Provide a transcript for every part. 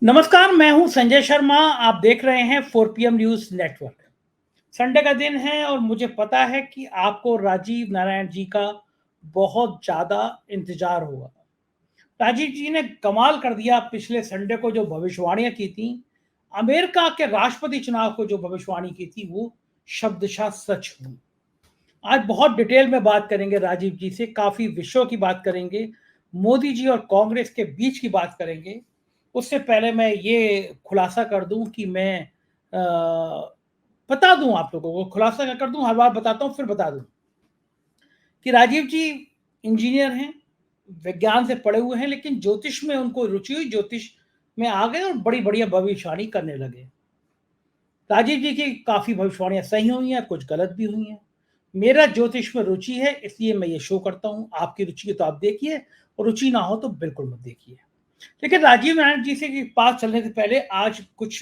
नमस्कार, मैं हूं संजय शर्मा। आप देख रहे हैं 4 PM न्यूज़ नेटवर्क। संडे का दिन है और मुझे पता है कि आपको राजीव नारायण जी का बहुत ज़्यादा इंतज़ार होगा। राजीव जी ने कमाल कर दिया। पिछले संडे को जो भविष्यवाणियाँ की थीं, अमेरिका के राष्ट्रपति चुनाव को जो भविष्यवाणी की थी, वो शब्दशः सच हुई। आज बहुत डिटेल में बात करेंगे राजीव जी से, काफ़ी विषयों की बात करेंगे, मोदी जी और कांग्रेस के बीच की बात करेंगे। उससे पहले मैं ये खुलासा कर दूं कि मैं बता दूं आप लोगों को, खुलासा क्या कर दूं, हर बार बताता हूं फिर बता दूं कि राजीव जी इंजीनियर हैं, विज्ञान से पढ़े हुए हैं, लेकिन ज्योतिष में उनको रुचि हुई, ज्योतिष में आ गए और बड़ी बढ़िया भविष्यवाणी करने लगे। राजीव जी की काफ़ी भविष्यवाणियाँ सही हुई हैं, कुछ गलत भी हुई हैं। मेरा ज्योतिष में रुचि है, इसलिए मैं ये शो करता हूँ। आपकी रुचि है तो आप देखिए, और रुचि ना हो तो बिल्कुल मत देखिए। लेकिन राजीव नारायण जी से की पास चलने से पहले आज कुछ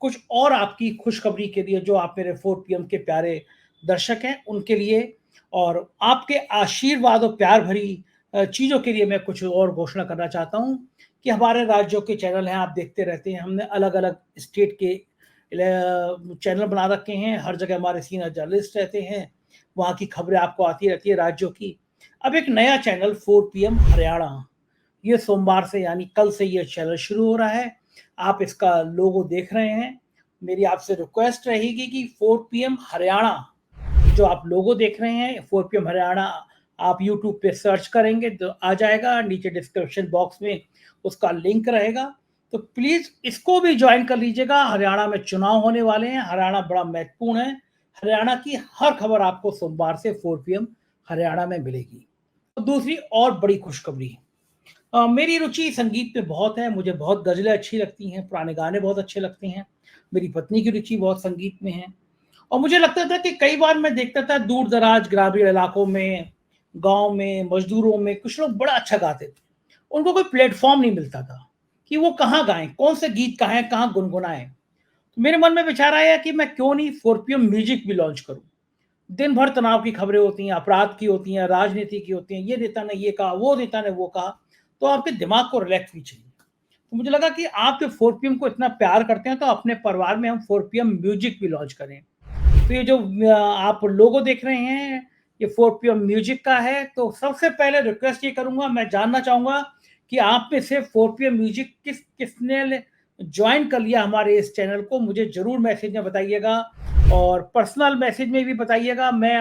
कुछ और आपकी खुशखबरी के लिए, जो आप मेरे 4 PM के प्यारे दर्शक हैं, उनके लिए और आपके आशीर्वाद और प्यार भरी चीज़ों के लिए मैं कुछ और घोषणा करना चाहता हूँ कि हमारे राज्यों के चैनल हैं, आप देखते रहते हैं। हमने अलग-अलग स्टेट के चैनल बना रखे हैं। हर जगह हमारे सीनियर जर्नलिस्ट रहते हैं, वहाँ की खबरें आपको आती रहती है राज्यों की। अब एक नया चैनल 4 PM हरियाणा, ये सोमवार से यानी कल से ये चैनल शुरू हो रहा है। आप इसका लोगो देख रहे हैं। मेरी आपसे रिक्वेस्ट रहेगी कि 4 PM हरियाणा, जो आप लोगो देख रहे हैं, 4 PM हरियाणा, आप यूट्यूब पे सर्च करेंगे तो आ जाएगा। नीचे डिस्क्रिप्शन बॉक्स में उसका लिंक रहेगा, तो प्लीज़ इसको भी ज्वाइन कर लीजिएगा। हरियाणा में चुनाव होने वाले हैं, हरियाणा बड़ा महत्वपूर्ण है। हरियाणा की हर खबर आपको सोमवार से 4 PM हरियाणा में मिलेगी। तो दूसरी और बड़ी खुशखबरी, मेरी रुचि संगीत में बहुत है, मुझे बहुत गज़लें अच्छी लगती हैं, पुराने गाने बहुत अच्छे लगते हैं। मेरी पत्नी की रुचि बहुत संगीत में है, और मुझे लगता था कि कई बार मैं देखता था दूर-दराज ग्रामीण इलाकों में, गाँव में, मज़दूरों में कुछ लोग बड़ा अच्छा गाते थे। उनको कोई प्लेटफ़ॉर्म नहीं मिलता था कि वो कहाँ गाएँ, कौन से गीत गाएँ, कहाँ गुनगुनाएँ। तो मेरे मन में विचार आया कि मैं क्यों नहीं 4 PM म्यूज़िक भी लॉन्च करूँ। दिन भर तनाव की खबरें होती हैं, अपराध की होती हैं, राजनीति की होती हैं, ये नेता ने ये कहा, वो नेता ने वो कहा, तो आपके दिमाग को रिलैक्स भी चाहिए। तो मुझे लगा कि आप जब 4 PM को इतना प्यार करते हैं, तो अपने परिवार में हम 4 PM म्यूज़िक भी लॉन्च करें। तो ये जो आप लोगो देख रहे हैं, ये 4 PM म्यूज़िक का है। तो सबसे पहले रिक्वेस्ट ये करूँगा, मैं जानना चाहूँगा कि आप में से 4 PM म्यूज़िक किसने जॉइन कर लिया हमारे इस चैनल को, मुझे ज़रूर मैसेज में बताइएगा, और पर्सनल मैसेज में भी बताइएगा। मैं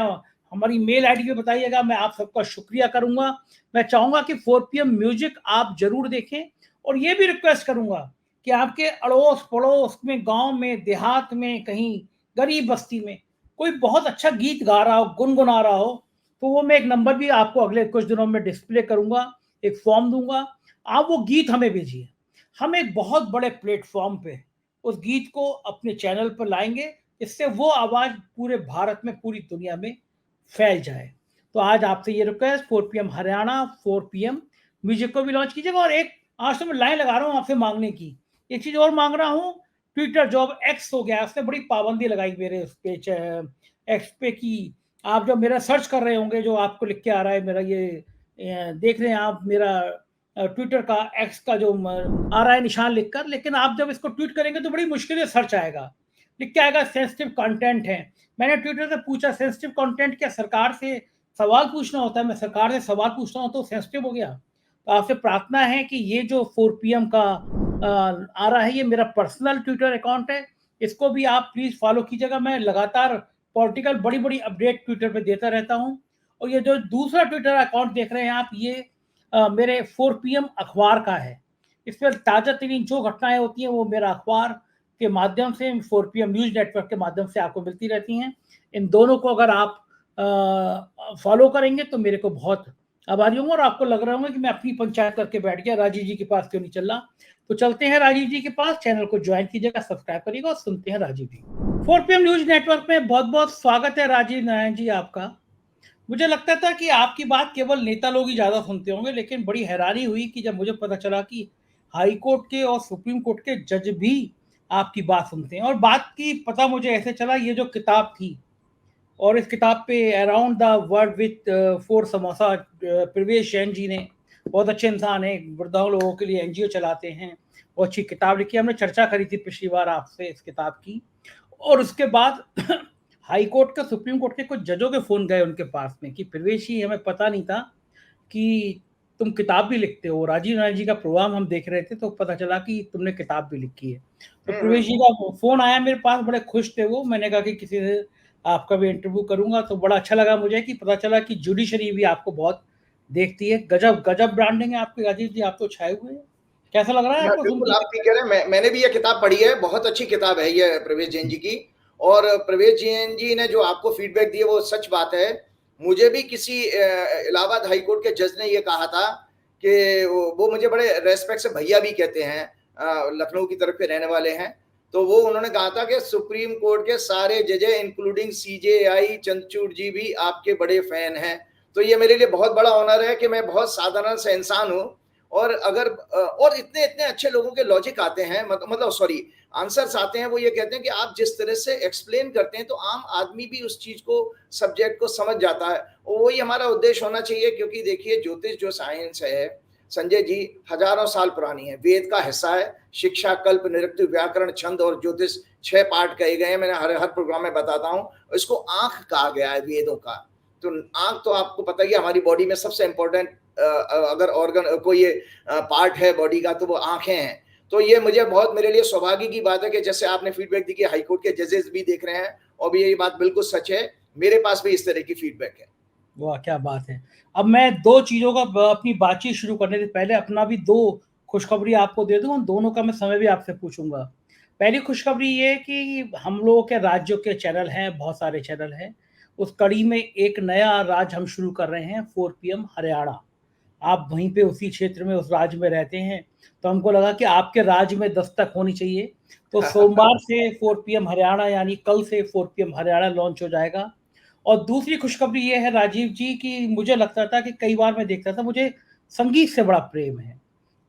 हमारी मेल आईडी पे बताइएगा, मैं आप सबका शुक्रिया करूँगा। मैं चाहूँगा कि 4 PM म्यूज़िक आप ज़रूर देखें, और ये भी रिक्वेस्ट करूँगा कि आपके अड़ोस-पड़ोस में, गाँव में, देहात में, कहीं गरीब बस्ती में कोई बहुत अच्छा गीत गा रहा हो, गुनगुना रहा हो, तो वो मैं एक नंबर भी आपको अगले कुछ दिनों में डिस्प्ले करूँगा, एक फॉर्म दूँगा। आप वो गीत हमें भेजिए। हम एक बहुत बड़े प्लेटफ़ॉर्म पे उस गीत को अपने चैनल पर लाएँगे, इससे वो आवाज़ पूरे भारत में, पूरी दुनिया में फैल जाए। तो आज आपसे ये request, 4 PM Haryana, 4 PM music को भी लॉन्च कीजिएगा। और एक आज तो मैं लाइन लगा रहा हूँ आपसे माँगने की। एक चीज़ और माँग रहा हूँ, ट्विटर जो अब एक्स हो गया है, उसने बड़ी पाबंदी लगाई मेरे उस पे एक्स पे कि आप जब मेरा सर्च कर रहे होंगे, जो आपको लिख के आ रहा है मेरा ये देख रहे हैं आप मेरा ट्विटर का, एक्स का जो आ रहा है निशान लिखकर, लेकिन आप जब इसको ट्वीट करेंगे तो बड़ी मुश्किल से सर्च आएगा। लिख के आएगा सेंसिटिव कंटेंट है। मैंने ट्विटर से पूछा, सेंसिटिव कंटेंट क्या सरकार से सवाल पूछना होता है? मैं सरकार से सवाल पूछता हूँ तो सेंसिटिव हो गया? तो आपसे प्रार्थना है कि ये जो 4 PM का आ रहा है, ये मेरा पर्सनल ट्विटर अकाउंट है, इसको भी आप प्लीज़ फ़ॉलो कीजिएगा। मैं लगातार पॉलिटिकल बड़ी-बड़ी अपडेट ट्विटर पे देता रहता हूँ। और ये जो दूसरा ट्विटर अकाउंट देख रहे हैं आप, ये मेरे 4 PM अखबार का है। इस पर ताज़ा-तरीन जो घटनाएँ होती हैं, वो मेरा अखबार के माध्यम से, 4 PM न्यूज़ नेटवर्क के माध्यम से आपको मिलती रहती हैं। इन दोनों को अगर आप फ़ॉलो करेंगे तो मेरे को बहुत आभारी होंगे, और आपको लग रहा होगा कि मैं अपनी पंचायत करके बैठ गया, राजीव जी के पास क्यों नहीं चल रहा। तो चलते हैं राजीव जी के पास, चैनल को ज्वाइन कीजिएगा, सब्सक्राइब करिएगा, और सुनते हैं राजीव जी। 4 PM न्यूज़ नेटवर्क में बहुत-बहुत स्वागत है राजीव नारायण जी आपका। मुझे लगता था कि आपकी बात केवल नेता लोग ही ज़्यादा सुनते होंगे, लेकिन बड़ी हैरानी हुई कि जब मुझे पता चला कि हाई कोर्ट के और सुप्रीम कोर्ट के जज भी आपकी बात सुनते हैं। और बात की पता मुझे ऐसे चला, ये जो किताब थी, और इस किताब पे around the world with 4 samosa प्रवेश जैन जी ने बहुत अच्छे इंसान है, वृद्धाओं लोगों के लिए एनजीओ चलाते हैं, बहुत अच्छी किताब लिखी है, हमने चर्चा करी थी पिछली बार आपसे इस किताब की। और उसके बाद हाई कोर्ट का, सुप्रीम कोर्ट के कुछ जजों के फ़ोन गए उनके पास में कि प्रवेश जी, हमें पता नहीं था कि तुम किताब भी लिखते हो। राजीव गांधी जी का प्रोग्राम हम देख रहे थे तो पता चला कि तुमने किताब भी लिखी है। तो प्रवेश जी का फ़ोन आया मेरे पास, बड़े खुश थे वो। मैंने कहा कि किसी से आपका भी इंटरव्यू करूँगा, तो बड़ा अच्छा लगा मुझे कि पता चला कि जुडिशरी भी आपको बहुत देखती है। गजब गजब ब्रांडिंग है आपकी राजीव जी, आप तो छाए हुए हैं। कैसा लग रहा है आपको सुन बिल्कुल, के? आप ठीक कह रहे हैं। मैंने भी ये किताब पढ़ी है, बहुत अच्छी किताब है ये प्रवेश जैन जी की। और प्रवेश जैन जी ने जो आपको फीडबैक दिए वो सच बात है। मुझे भी किसी इलाहाबाद हाई कोर्ट के जज ने ये कहा था कि वो मुझे बड़े रेस्पेक्ट से भैया भी कहते हैं, लखनऊ की तरफ के रहने वाले हैं। तो वो उन्होंने कहा था कि सुप्रीम कोर्ट के सारे जज इंक्लूडिंग सीजेआई चंद्रचूड़ जी भी आपके बड़े फैन हैं। तो ये मेरे लिए बहुत बड़ा ऑनर है कि मैं बहुत साधारण सा इंसान हूँ, और अगर और इतने इतने अच्छे लोगों के लॉजिक आते हैं, मतलब सॉरी, आंसर्स आते हैं। वो ये कहते हैं कि आप जिस तरह से एक्सप्लेन करते हैं तो आम आदमी भी उस चीज को, सब्जेक्ट को समझ जाता है। और वही हमारा उद्देश्य होना चाहिए, क्योंकि देखिए ज्योतिष जो साइंस है संजय जी, हजारों साल पुरानी है, वेद का हिस्सा है। शिक्षा, कल्प, निरुक्ति, व्याकरण, छंद और ज्योतिष 6 पार्ट कहे गए हैं। मैंने हर हर प्रोग्राम में बताता हूँ। इसको आंख कहा गया है वेदों का। तो आंख तो आपको पता ही है, हमारी बॉडी में सबसे इंपॉर्टेंट अगर ऑर्गन कोई ये पार्ट है बॉडी का तो वो आंखें हैं। तो ये मुझे बहुत, मेरे लिए सौभाग्य की बात है कि जैसे आपने फीडबैक दी कि हाईकोर्ट के जजेस भी देख रहे हैं, और भी ये बात बिल्कुल सच है, मेरे पास भी इस तरह की फीडबैक है। वाह, क्या बात है। अब मैं दो चीज़ों का अपनी बातचीत शुरू करने से पहले अपना भी दो खुशखबरी आपको दे दूँ, उन दोनों का मैं समय भी आपसे पूछूंगा। पहली खुशखबरी ये कि हम लोगों के राज्यों के चैनल हैं, बहुत सारे चैनल हैं। उस कड़ी में एक नया राज्य हम शुरू कर रहे हैं, 4 PM हरियाणा। आप वहीं पे उसी क्षेत्र में उस राज्य में रहते हैं, तो हमको लगा कि आपके राज्य में दस्तक होनी चाहिए। तो सोमवार से 4 PM हरियाणा, यानी कल से 4 PM हरियाणा लॉन्च हो जाएगा। और दूसरी खुशखबरी ये है राजीव जी कि मुझे लगता था कि कई बार मैं देखता था, मुझे संगीत से बड़ा प्रेम है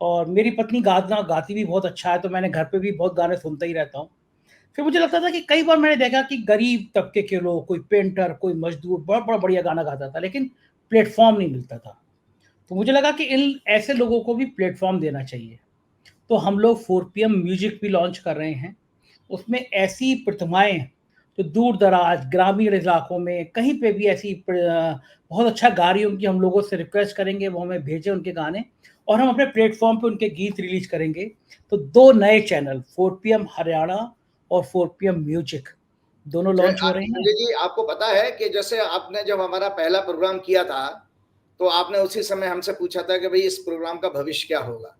और मेरी पत्नी गाना गाती भी बहुत अच्छा है, तो मैंने घर पे भी बहुत गाने सुनता ही रहता हूँ। फिर मुझे लगता था कि कई बार मैंने देखा कि गरीब तबके के लोग, कोई पेंटर, कोई मजदूर बड़ा बड़ा बढ़िया गाना गाता था, लेकिन प्लेटफॉर्म नहीं मिलता था। तो मुझे लगा कि इन ऐसे लोगों को भी प्लेटफॉर्म देना चाहिए। तो हम लोग 4 PM म्यूजिक भी लॉन्च कर रहे हैं। उसमें ऐसी प्रतिमाएं जो दूर दराज ग्रामीण इलाकों में कहीं पे भी ऐसी बहुत अच्छा गा रही, उनकी हम लोगों से रिक्वेस्ट करेंगे वो हमें भेजें उनके गाने, और हम अपने प्लेटफॉर्म पे उनके गीत रिलीज करेंगे। तो दो नए चैनल, 4 PM हरियाणा और 4 PM म्यूजिक, दोनों लॉन्च हो रहे हैं। संजय जी, आपको पता है कि जैसे आपने जब हमारा पहला प्रोग्राम किया था, तो आपने उसी समय हमसे पूछा था कि भाई इस प्रोग्राम का भविष्य क्या होगा।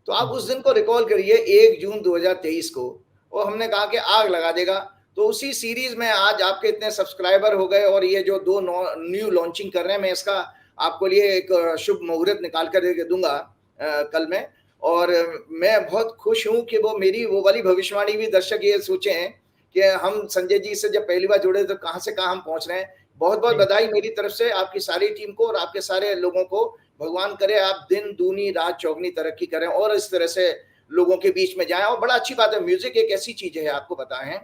तो आप उस दिन को रिकॉल करिए, 1 जून 2023 को, और हमने कहा कि आग लगा देगा। तो उसी सीरीज में आज आपके इतने सब्सक्राइबर हो गए, और ये जो दो न्यू लॉन्चिंग कर रहे हैं, मैं इसका आपको लिए एक शुभ मुहूर्त निकाल कर दूंगा कल में। और मैं बहुत खुश हूं कि वो मेरी वो वाली भविष्यवाणी भी दर्शक ये सोचे हैं कि हम संजय जी से जब पहली बार जुड़े तो कहां से कहां हम पहुंच रहे हैं। बहुत बहुत बधाई मेरी तरफ से आपकी सारी टीम को और आपके सारे लोगों को। भगवान करे आप दिन दूनी रात चौगनी तरक्की करें और इस तरह से लोगों के बीच में जाएं। और बड़ा अच्छी बात है, म्यूजिक एक ऐसी चीज है, आपको बताएं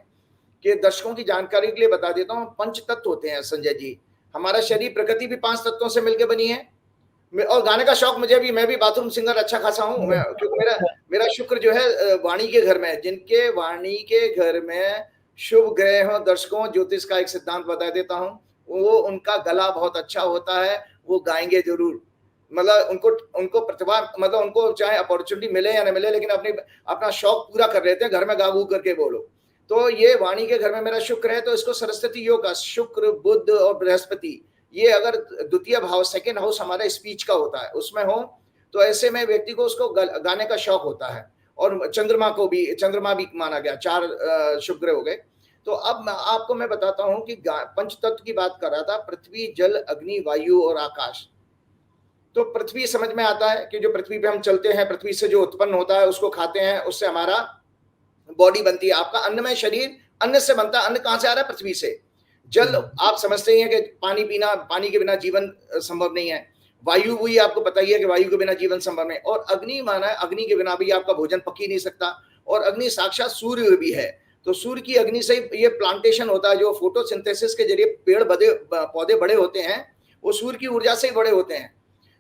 कि दर्शकों की जानकारी के लिए बता देता हूं, 5 तत्व होते हैं संजय जी। हमारा शरीर, प्रकृति भी 5 तत्वों से मिलकर बनी है। और गाने का शौक मुझे भी, मैं भी बाथरूम सिंगर अच्छा खासा हूँ मैं, क्योंकि मेरा शुक्र जो है वाणी के घर में है। जिनके वाणी के घर में शुभ ग्रह हो, दर्शकों ज्योतिष का एक सिद्धांत बता देता हूँ, वो उनका गला बहुत अच्छा होता है, वो गाएंगे जरूर। मतलब उनको उनको प्रतिभा, मतलब उनको चाहे अपॉर्चुनिटी मिले या ना मिले, लेकिन अपना शौक पूरा कर लेते हैं, घर में गागू करके बोलो। तो ये वाणी के घर में मेरा शुक्र है, तो इसको सरस्वती योग का, शुक्र बुध और बृहस्पति, ये अगर द्वितीय भाव, सेकेंड हाउस हमारा स्पीच का होता है, उसमें हो तो ऐसे में व्यक्ति को उसको गाने का शौक होता है। और चंद्रमा को भी, चंद्रमा भी माना गया, 4 शुभ ग्रह हो गए। तो अब आपको मैं बताता हूं कि पंच तत्व की बात कर रहा था, पृथ्वी, जल, अग्नि, वायु और आकाश। तो पृथ्वी समझ में आता है कि जो पृथ्वी पे हम चलते हैं, पृथ्वी से जो उत्पन्न होता है उसको खाते हैं, उससे हमारा बॉडी बनती है। आपका अन्नमय शरीर अन्न से बनता है। अन्न कहां से आ रहा है? पृथ्वी से। जल, आप समझते ही हैं कि पानी पीना, पानी के बिना जीवन संभव नहीं है। वायु भी आपको पता ही है कि वायु के बिना जीवन संभव नहीं। और अग्नि माना है, अग्नि के बिना भी आपका भोजन पक ही नहीं सकता। और अग्नि साक्षात सूर्य भी है। तो सूर्य की अग्नि से ये प्लांटेशन होता है, जो फोटोसिंथेसिस के जरिए पेड़ पौधे बड़े होते हैं, वो सूर्य की ऊर्जा से ही बड़े होते हैं।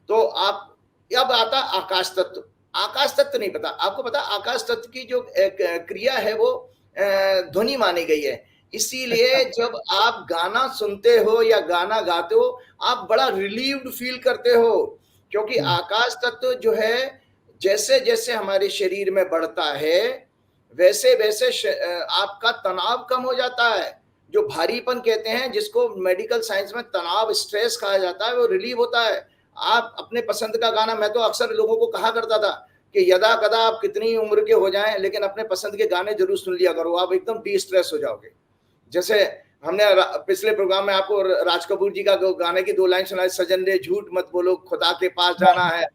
तो आप अब आता आकाश तत्व। आकाश तत्व नहीं पता आपको, पता आकाश तत्व की जो क्रिया है वो ध्वनि मानी गई है। इसीलिए जब आप गाना सुनते हो या गाना गाते हो आप बड़ा रिलीव्ड फील करते हो, क्योंकि आकाश तत्व जो है जैसे जैसे हमारे शरीर में बढ़ता है वैसे वैसे आपका तनाव कम हो जाता है। जो भारीपन कहते हैं, जिसको मेडिकल साइंस में तनाव, स्ट्रेस कहा जाता है, वो रिलीव होता है। आप अपने पसंद का गाना, मैं तो अक्सर लोगों को कहा करता था कि यदा कदा आप कितनी उम्र के हो जाएं लेकिन अपने पसंद के गाने जरूर सुन लिया करो, आप एकदम डी स्ट्रेस हो जाओगे। जैसे हमने पिछले प्रोग्राम में आपको राज कपूर जी का गाने की 2 लाइन सुनाई, सजन रे झूठ मत बोलो खुदा के पास जाना है,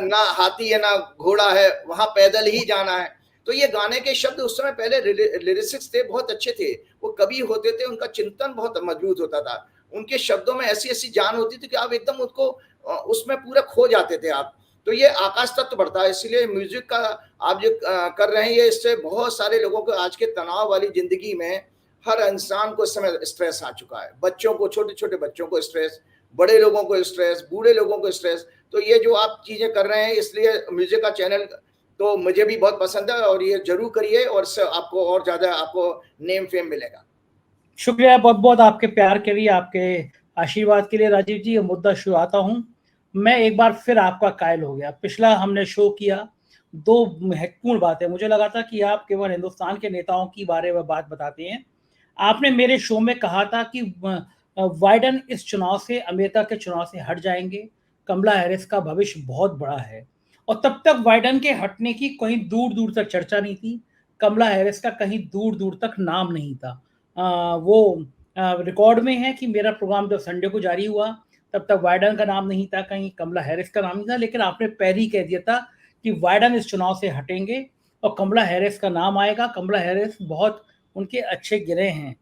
ना हाथी है ना घोड़ा है वहां पैदल ही जाना है। तो ये गाने के शब्द उस समय पहले लिरिक्स थे, बहुत अच्छे थे, वो कवि होते थे, उनका चिंतन बहुत मजबूत होता था, उनके शब्दों में ऐसी ऐसी जान होती थी कि आप एकदम उसको उसमें पूरा खो जाते थे आप। तो ये आकाश तत्व बढ़ता है। इसलिए म्यूजिक का आप जो कर रहे हैं, ये इससे बहुत सारे लोगों को आज के तनाव वाली जिंदगी में हर इंसान को इस समय स्ट्रेस आ चुका है। बच्चों को, छोटे छोटे बच्चों को स्ट्रेस, बड़े लोगों को स्ट्रेस, बूढ़े लोगों को स्ट्रेस। तो ये जो आप चीजें कर रहे हैं, इसलिए म्यूजिक का चैनल तो मुझे भी बहुत पसंद है और ये जरूर करिए और इससे आपको और ज्यादा आपको नेम फेम मिलेगा। शुक्रिया बहुत बहुत आपके प्यार के लिए, आपके आशीर्वाद के लिए राजीव जी। ये मुद्दा शुरुआता हूँ, मैं एक बार फिर आपका कायल हो गया। पिछला हमने शो किया, 2 महत्वपूर्ण बातें, मुझे लगा था कि आप केवल हिंदुस्तान के नेताओं की बारे में बात बताते हैं। आपने मेरे शो में कहा था कि बाइडेन इस चुनाव से, अमेरिका के चुनाव से हट जाएंगे, कमला हैरिस का भविष्य बहुत बड़ा है। और तब तक बाइडेन के हटने की कहीं दूर दूर तक चर्चा नहीं थी, कमला हैरिस का कहीं दूर दूर तक नाम नहीं था। वो रिकॉर्ड में है कि मेरा प्रोग्राम जब संडे को जारी हुआ तब तक बाइडेन का नाम नहीं था, कहीं कमला हैरिस का नाम नहीं था, लेकिन आपने पहले ही कह दिया था कि बाइडेन इस चुनाव से हटेंगे और कमला हैरिस का नाम आएगा। कमला हैरिस बहुत उनके अच्छे गिरे हैं।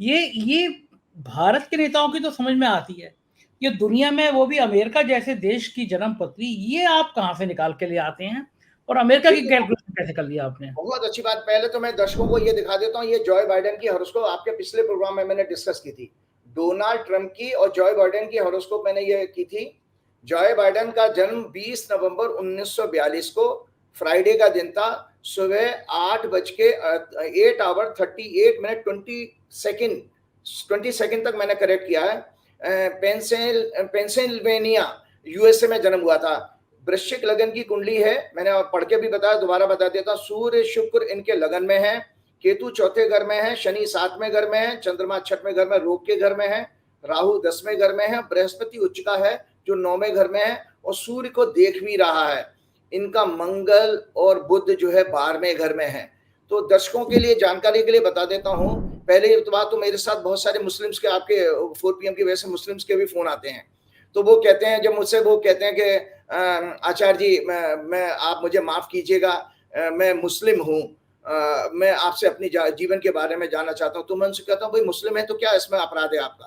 ये भारत के नेताओं की तो समझ में आती है, ये दुनिया में, वो भी अमेरिका जैसे देश की जन्म पत्री, ये आप कहाँ से निकाल के ले आते हैं और अमेरिका की कैलकुलेशन कैसे कर लिया आपने? बहुत अच्छी बात। पहले तो मैं दर्शकों को ये दिखा देता हूँ, ये जॉय बाइडेन की हॉरोस्कोप आपके पिछले प्रोग्राम में मैंने डिस्कस की थी। डोनाल्ड ट्रंप की और जॉय बाइडेन की हॉरोस्कोप मैंने ये की थी। जॉय बाइडेन का जन्म 20 नवंबर 1942 को फ्राइडे का दिन था। सुबह 8:38 20 सेकंड तक मैंने करेक्ट किया है। पेंसिल्वेनिया यूएसए में जन्म हुआ था। वृश्चिक लगन की कुंडली है, मैंने पढ़ के भी बताया, दोबारा बता देता। सूर्य शुक्र इनके लगन में है, केतु चौथे घर में है, शनि 7वें घर में है, चंद्रमा 6वें घर में रोग के घर में है, राहु 10वें घर में है, बृहस्पति उच्च का है जो 9वें घर में है और सूर्य को देख भी रहा है। इनका मंगल और बुध जो है 12वें घर में है। तो दर्शकों के लिए जानकारी के लिए बता देता हूँ। पहले बात तो मेरे साथ बहुत सारे मुस्लिम्स के, आपके 4 PM की वजह से मुस्लिम्स के भी फोन आते हैं, तो वो कहते हैं, जब मुझसे वो कहते हैं कि आचार्य जी मैं आप मुझे माफ कीजिएगा, मैं मुस्लिम हूँ, मैं आपसे अपनी जीवन के बारे में जानना चाहता हूँ। तो मैं उनसे कहता हूँ भाई मुस्लिम है तो क्या इसमें अपराध है आपका?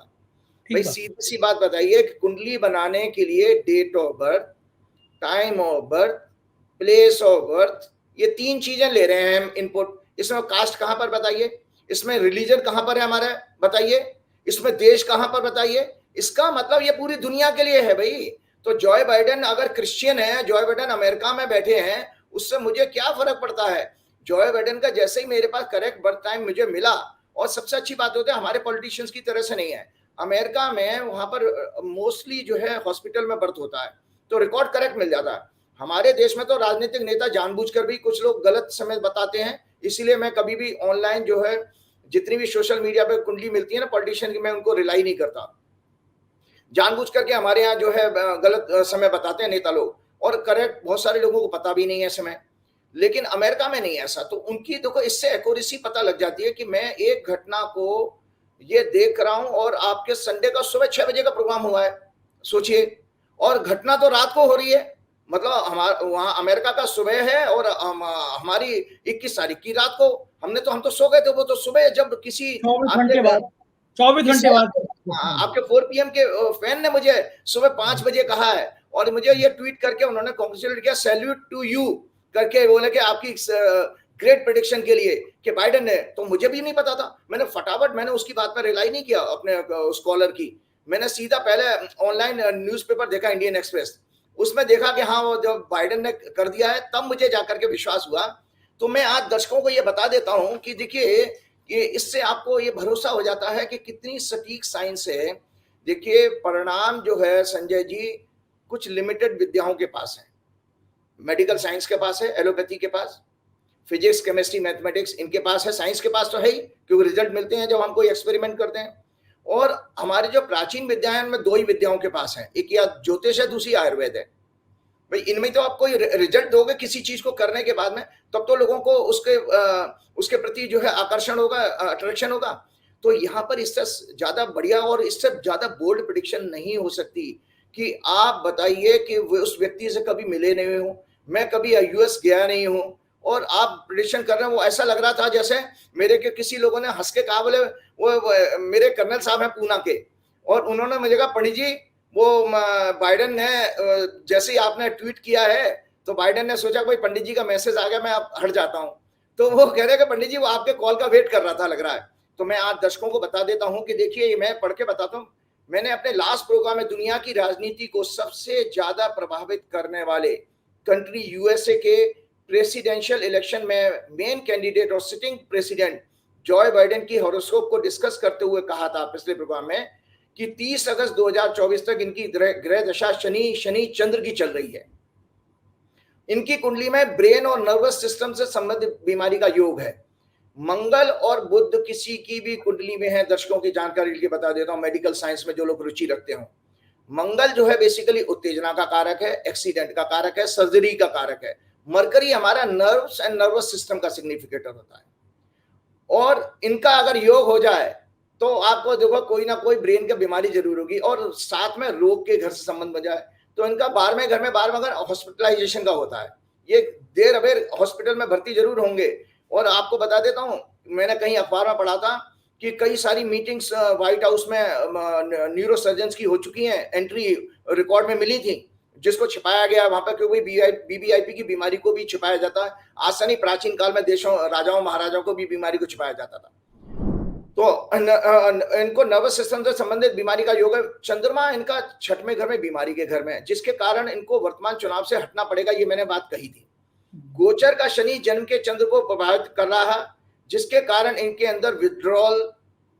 भाई सीधी सी बात बताइए कि कुंडली बनाने के लिए date of birth, time of birth, place of birth, ये 3 चीजें ले रहे हैं हम इनपुट। इसमें कास्ट कहां पर बताइए, इसमें रिलीजन कहां पर है हमारा बताइए, इसमें देश कहां पर बताइए। इसका मतलब ये पूरी दुनिया के लिए है भाई। तो जॉय बाइडेन अगर क्रिश्चियन है, जॉय बाइडेन अमेरिका में बैठे हैं, उससे मुझे क्या फर्क पड़ता है? जॉय बाइडेन का जैसे ही मेरे पास करेक्ट बर्थ टाइम मुझे मिला, और सबसे अच्छी बात होती है हमारे पॉलिटिशियंस की तरह से नहीं है, अमेरिका में वहां पर मोस्टली जो है हॉस्पिटल में बर्थ होता है तो रिकॉर्ड करेक्ट मिल जाता है। हमारे देश में तो राजनीतिक नेता जानबूझकर भी कुछ लोग गलत समय बताते हैं, इसीलिए मैं कभी भी ऑनलाइन जो है जितनी भी सोशल मीडिया पे कुंडली मिलती है ना पॉलिटिशियन की, मैं उनको रिलाई नहीं करता। जानबूझ करके हमारे यहाँ जो है गलत समय बताते हैं नेता लोग, और करेक्ट बहुत सारे लोगों को पता भी नहीं है समय। लेकिन अमेरिका में नहीं ऐसा, तो उनकी देखो इससे एक्यूरेसी पता लग जाती है कि मैं एक घटना को ये देख रहा हूं और आपके संडे का सुबह 6 बजे का प्रोग्राम हुआ है, सोचिए, और घटना तो रात को हो रही है। मतलब हमारा वहां अमेरिका का सुबह है और हमारी 21 तारीख की रात को हम तो सो गए थे, वो तो सुबह जब किसी 24 घंटे बाद आपके 4 PM के फैन ने मुझे सुबह 5 बजे कहा है और मुझे ये ट्वीट करके उन्होंने कांग्रेचुलेट किया, सैल्यूट टू यू करके बोले कि आपकी ग्रेट प्रेडिक्शन के लिए कि बाइडेन ने। तो मुझे भी नहीं पता था, मैंने फटाफट मैंने उसकी बात पर रिलाई नहीं किया अपने स्कॉलर की, मैंने सीधा पहले ऑनलाइन न्यूज़पेपर देखा इंडियन एक्सप्रेस, उसमें देखा कि हाँ वो जब बाइडेन ने कर दिया है तब मुझे जाकर के विश्वास हुआ। तो मैं आज दर्शकों को ये बता देता हूं कि देखिए ये इससे आपको ये भरोसा हो जाता है कि कितनी सटीक साइंस है। देखिए परिणाम जो है संजय जी कुछ लिमिटेड विद्याओं के पास है, मेडिकल साइंस के पास है, एलोपैथी के पास, फिजिक्स केमिस्ट्री मैथमेटिक्स इनके पास है, साइंस के पास तो है ही क्योंकि रिजल्ट मिलते हैं जब हम कोई एक्सपेरिमेंट करते हैं। और हमारी जो प्राचीन विद्याएं में दो ही विद्याओं के पास है, एक या ज्योतिष है, दूसरी आयुर्वेद है। भाई इनमें तो आप कोई रिजल्ट दोगे किसी चीज को करने के बाद में तब तो लोगों को उसके प्रति जो है आकर्षण होगा, अट्रैक्शन होगा। तो यहाँ पर इससे ज्यादा बढ़िया और इससे ज्यादा बोल्ड प्रेडिक्शन नहीं हो सकती कि आप बताइए कि वो उस व्यक्ति से कभी मिले नहीं हो, मैं कभी यूएस गया नहीं हूं और आप प्रेडिक्शन कर रहे हैं। वो ऐसा लग रहा था जैसे मेरे के किसी लोगों ने हंस के कहा, बोले वो मेरे कर्नल साहब हैं पूना के, और उन्होंने मुझे कहा पंडित जी वो बाइडेन ने जैसे ही आपने ट्वीट किया है तो बाइडेन ने सोचा कोई पंडित जी का मैसेज आ गया, मैं अब हट जाता हूं। तो वो कह रहे हैं कि पंडित जी वो आपके कॉल का वेट कर रहा था लग रहा है। तो मैं आज दर्शकों को बता देता हूं कि देखिए मैं पढ़ के बताता हूं, मैंने अपने लास्ट प्रोग्राम में दुनिया की राजनीति को सबसे ज्यादा प्रभावित करने वाले कंट्री यूएसए के प्रेसिडेंशियल इलेक्शन में मेन कैंडिडेट और सिटिंग प्रेसिडेंट जॉय बाइडेन की हॉरोस्कोप को डिस्कस करते हुए कहा था पिछले प्रोग्राम में कि 30 अगस्त 2024 तक इनकी ग्रह दशा शनि चंद्र की चल रही है। इनकी कुंडली में ब्रेन और नर्वस सिस्टम से संबंधित बीमारी का योग है। मंगल और बुध किसी की भी कुंडली में है, दर्शकों की जानकारी के लिए बता देता हूं, मेडिकल साइंस में जो लोग रुचि रखते हो। मंगल जो है बेसिकली उत्तेजना का कारक है, एक्सीडेंट का कारक है, सर्जरी का कारक है। मरकरी हमारा नर्व्स एंड नर्वस सिस्टम का सिग्निफिकेटर होता है। और इनका अगर योग हो जाए तो आपको देखो कोई ना कोई ब्रेन की बीमारी जरूर होगी, और साथ में रोग के घर से संबंध बन जाए तो इनका 12वें घर में 12वां घर हॉस्पिटलाइजेशन का होता है। ये देर अबेर हॉस्पिटल में भर्ती जरूर होंगे। और आपको बता देता हूं, मैंने कहीं अखबार में पढ़ा था कि कई सारी मीटिंग्स व्हाइट हाउस में न्यूरो सर्जन की हो चुकी हैं, एंट्री रिकॉर्ड में मिली थी, जिसको छिपाया गया वहां पर क्योंकि बीबीआईपी की बीमारी को भी छिपाया जाता है। आसानी प्राचीन काल में देशों राजाओं महाराजाओं को भी बीमारी को छिपाया जाता था। तो इनको नर्वस सिस्टम से संबंधित बीमारी का योग है। चंद्रमा इनका 6वें घर में बीमारी के घर में, जिसके कारण इनको वर्तमान चुनाव से हटना पड़ेगा, ये मैंने बात कही थी। गोचर का शनि जन्म के चंद्र को प्रभावित कर रहा है, जिसके कारण इनके अंदर विड्रॉल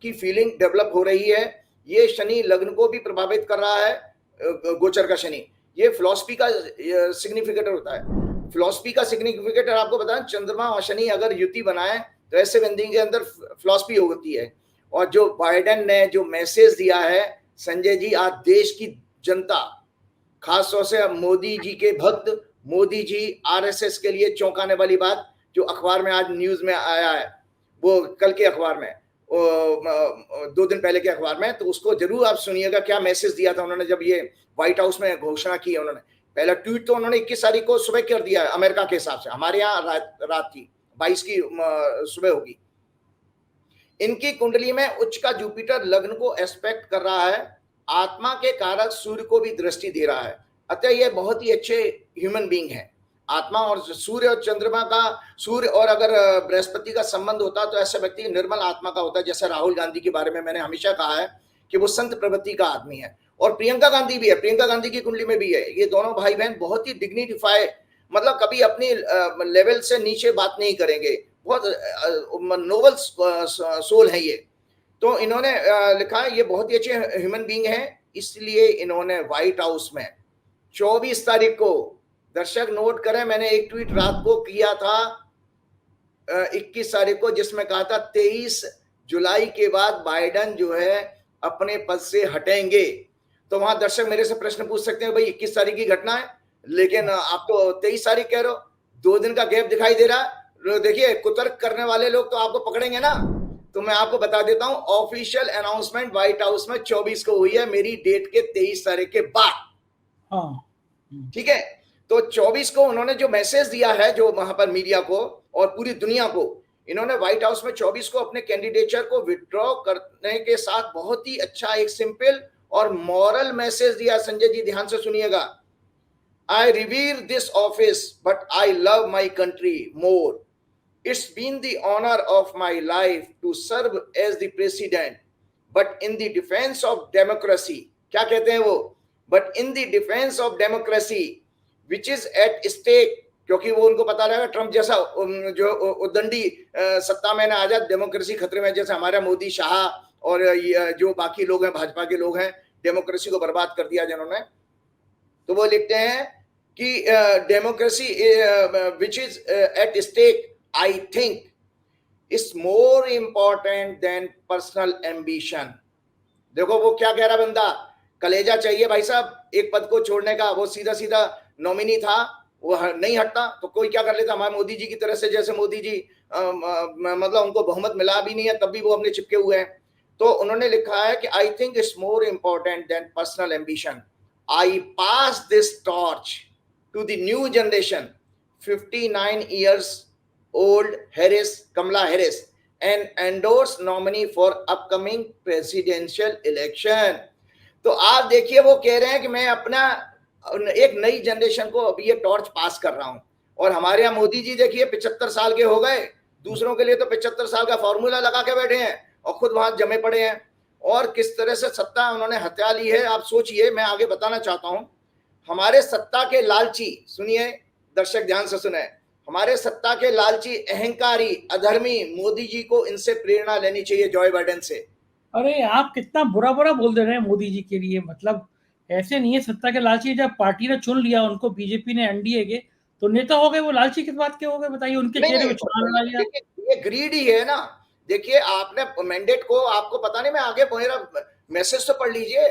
की फीलिंग डेवलप हो रही है। ये शनि लग्न को भी प्रभावित कर रहा है, गोचर का शनि। ये फिलॉसफी का सिग्निफिकेटर होता है। फिलॉसफी का सिग्निफिकेटर आपको बताएं, चंद्रमा और शनि अगर युति बनाए तो ऐसे बंदी के अंदर फिलॉसफी होती है। और जो बाइडेन ने जो मैसेज दिया है संजय जी, आज देश की जनता, खासतौर से मोदी जी के भक्त, मोदी जी आरएसएस के लिए चौंकाने वाली बात जो अखबार में आज न्यूज में आया है, वो कल के अखबार में, 2 दिन पहले के अखबार में, तो उसको जरूर आप सुनिएगा क्या मैसेज दिया था उन्होंने जब ये व्हाइट हाउस में घोषणा की है। उन्होंने पहला ट्वीट तो उन्होंने 21 तारीख को सुबह कर दिया है अमेरिका के हिसाब से, हमारे यहाँ रात थी, 22 की सुबह होगी। इनकी कुंडली में उच्च का जुपिटर लग्न को एस्पेक्ट कर रहा है, आत्मा के कारक सूर्य को भी दृष्टि दे रहा है। अतः ये बहुत ही अच्छे ह्यूमन बीइंग है। आत्मा और सूर्य और चंद्रमा का, सूर्य और अगर बृहस्पति का संबंध होता तो ऐसा व्यक्ति निर्मल आत्मा का होता है। जैसे राहुल गांधी के बारे में मैंने हमेशा कहा है कि वो संत प्रवृत्ति का आदमी है, और प्रियंका गांधी भी है, प्रियंका गांधी की कुंडली में भी है। ये दोनों भाई बहन बहुत ही डिग्निफाई, मतलब कभी अपनी लेवल से नीचे बात नहीं करेंगे, बहुत नोबल सोल है ये। तो इन्होंने लिखा है ये बहुत ही अच्छे ह्यूमन बीइंग है, इसलिए इन्होंने व्हाइट हाउस में 24 तारीख को, दर्शक नोट करें, मैंने एक ट्वीट रात को किया था 21 तारीख को, जिसमें कहा था 23 जुलाई के बाद बाइडेन जो है अपने पद से हटेंगे। तो वहां दर्शक मेरे से प्रश्न पूछ सकते हैं, भाई 21 तारीख की घटना है लेकिन आप तो 23 तारीख कह रहे हो, 2 दिन का गैप दिखाई दे रहा है। देखिए कुतर्क करने वाले लोग तो आपको पकड़ेंगे ना। तो मैं आपको बता देता हूं, ऑफिशियल अनाउंसमेंट व्हाइट हाउस में 24 को हुई है, मेरी डेट के 23 तारीख के बाद। ठीक है, तो 24 को उन्होंने जो मैसेज दिया है, जो वहां पर मीडिया को और पूरी दुनिया को, इन्होंने व्हाइट हाउस में 24 को अपने कैंडिडेचर को विड्रॉ करने के साथ बहुत ही अच्छा एक सिंपल और मॉरल मैसेज दिया। संजय जी ध्यान से सुनिएगा। I revere this office, but I love my country more. It's been the honor of my life to serve as the president, but in the defense of democracy, क्या कहते हैं वो, but in the defence of democracy which is at stake, क्योंकि वो उनको पता लगा Trump जैसा जो उद्दंडी सत्ता में ना आ जाए, डेमोक्रेसी खतरे में, जैसे हमारा मोदी, शाह और जो बाकी लोग हैं, भाजपा के लोग हैं, डेमोक्रेसी को बर्बाद कर दिया जिन्होंने। तो वो लिखते हैं कि democracy which is at stake I think is more important than personal ambition. देखो वो क्या कह रहा बंदा, कलेजा चाहिए भाई साहब एक पद को छोड़ने का। वो सीधा सीधा नॉमिनी था, वो नहीं हटता तो कोई क्या कर लेता, हमारे मोदी जी की तरह से, जैसे मोदी जी मतलब उनको बहुमत मिला भी नहीं है तब भी वो अपने चिपके हुए हैं। तो उन्होंने लिखा है कि I think it's more important than personal ambition, I pass this torch to the new generation, 59 years old Harris, Kamala Harris, and endorsed nominee for upcoming presidential election। तो आप देखिए वो कह रहे हैं कि मैं अपना एक नई जनरेशन को अभी ये टॉर्च पास कर रहा हूं। और हमारे यहाँ मोदी जी देखिए 75 साल के हो गए, दूसरों के लिए तो 75 साल का फॉर्मूला लगा के बैठे हैं और खुद वहां जमे पड़े हैं। और किस तरह से सत्ता उन्होंने हत्या ली है आप सोचिए। मैं आगे बताना चाहता हूं, हमारे सत्ता के लालची, सुनिए दर्शक ध्यान से सुने, हमारे सत्ता के लालची, अहंकारी, अधर्मी मोदी जी को इनसे प्रेरणा लेनी चाहिए, जॉय बाइडेन से। अरे आप कितना बुरा बुरा बोल दे रहे हैं मोदी जी के लिए, मतलब ऐसे नहीं है सत्ता के लालची। जब पार्टी ने चुन लिया उनको, बीजेपी ने, एनडीए के, तो नेता हो गए, वो लालची किस बात के हो गए बताइए? उनके नहीं चेहरे नहीं, पे चुनाव लड़ा लिया। ये ग्रीड ही है ना। देखिए आपने मैंडेट को, आपको पता नहीं, मैं आगे मेरा मैसेज तो पढ़ लीजिए।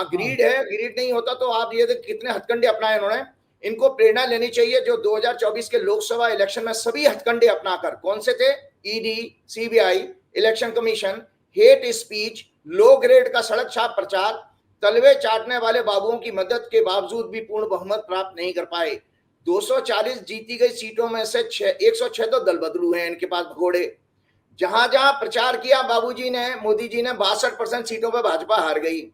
ग्रीड है, ग्रीड नहीं होता तो आप ये कितने हथकंडे अपनाए इन्होंने। इनको प्रेरणा लेनी चाहिए जो 2024 के लोकसभा इलेक्शन में सभी हथकंडे अपनाकर, कौन से थे, ED, CBI, election commission, hate speech, low grade का सड़क छाप प्रचार, तलवे चाटने वाले बाबुओं की मदद के बावजूद भी पूर्ण बहुमत प्राप्त नहीं कर पाए। 240 जीती गई सीटों में से 106 तो दल बदलू हैं इनके पास घोड़े। जहां जहां प्रचार किया बाबूजी ने, मोदी जी ने, 62% सीटों पर भाजपा हार गई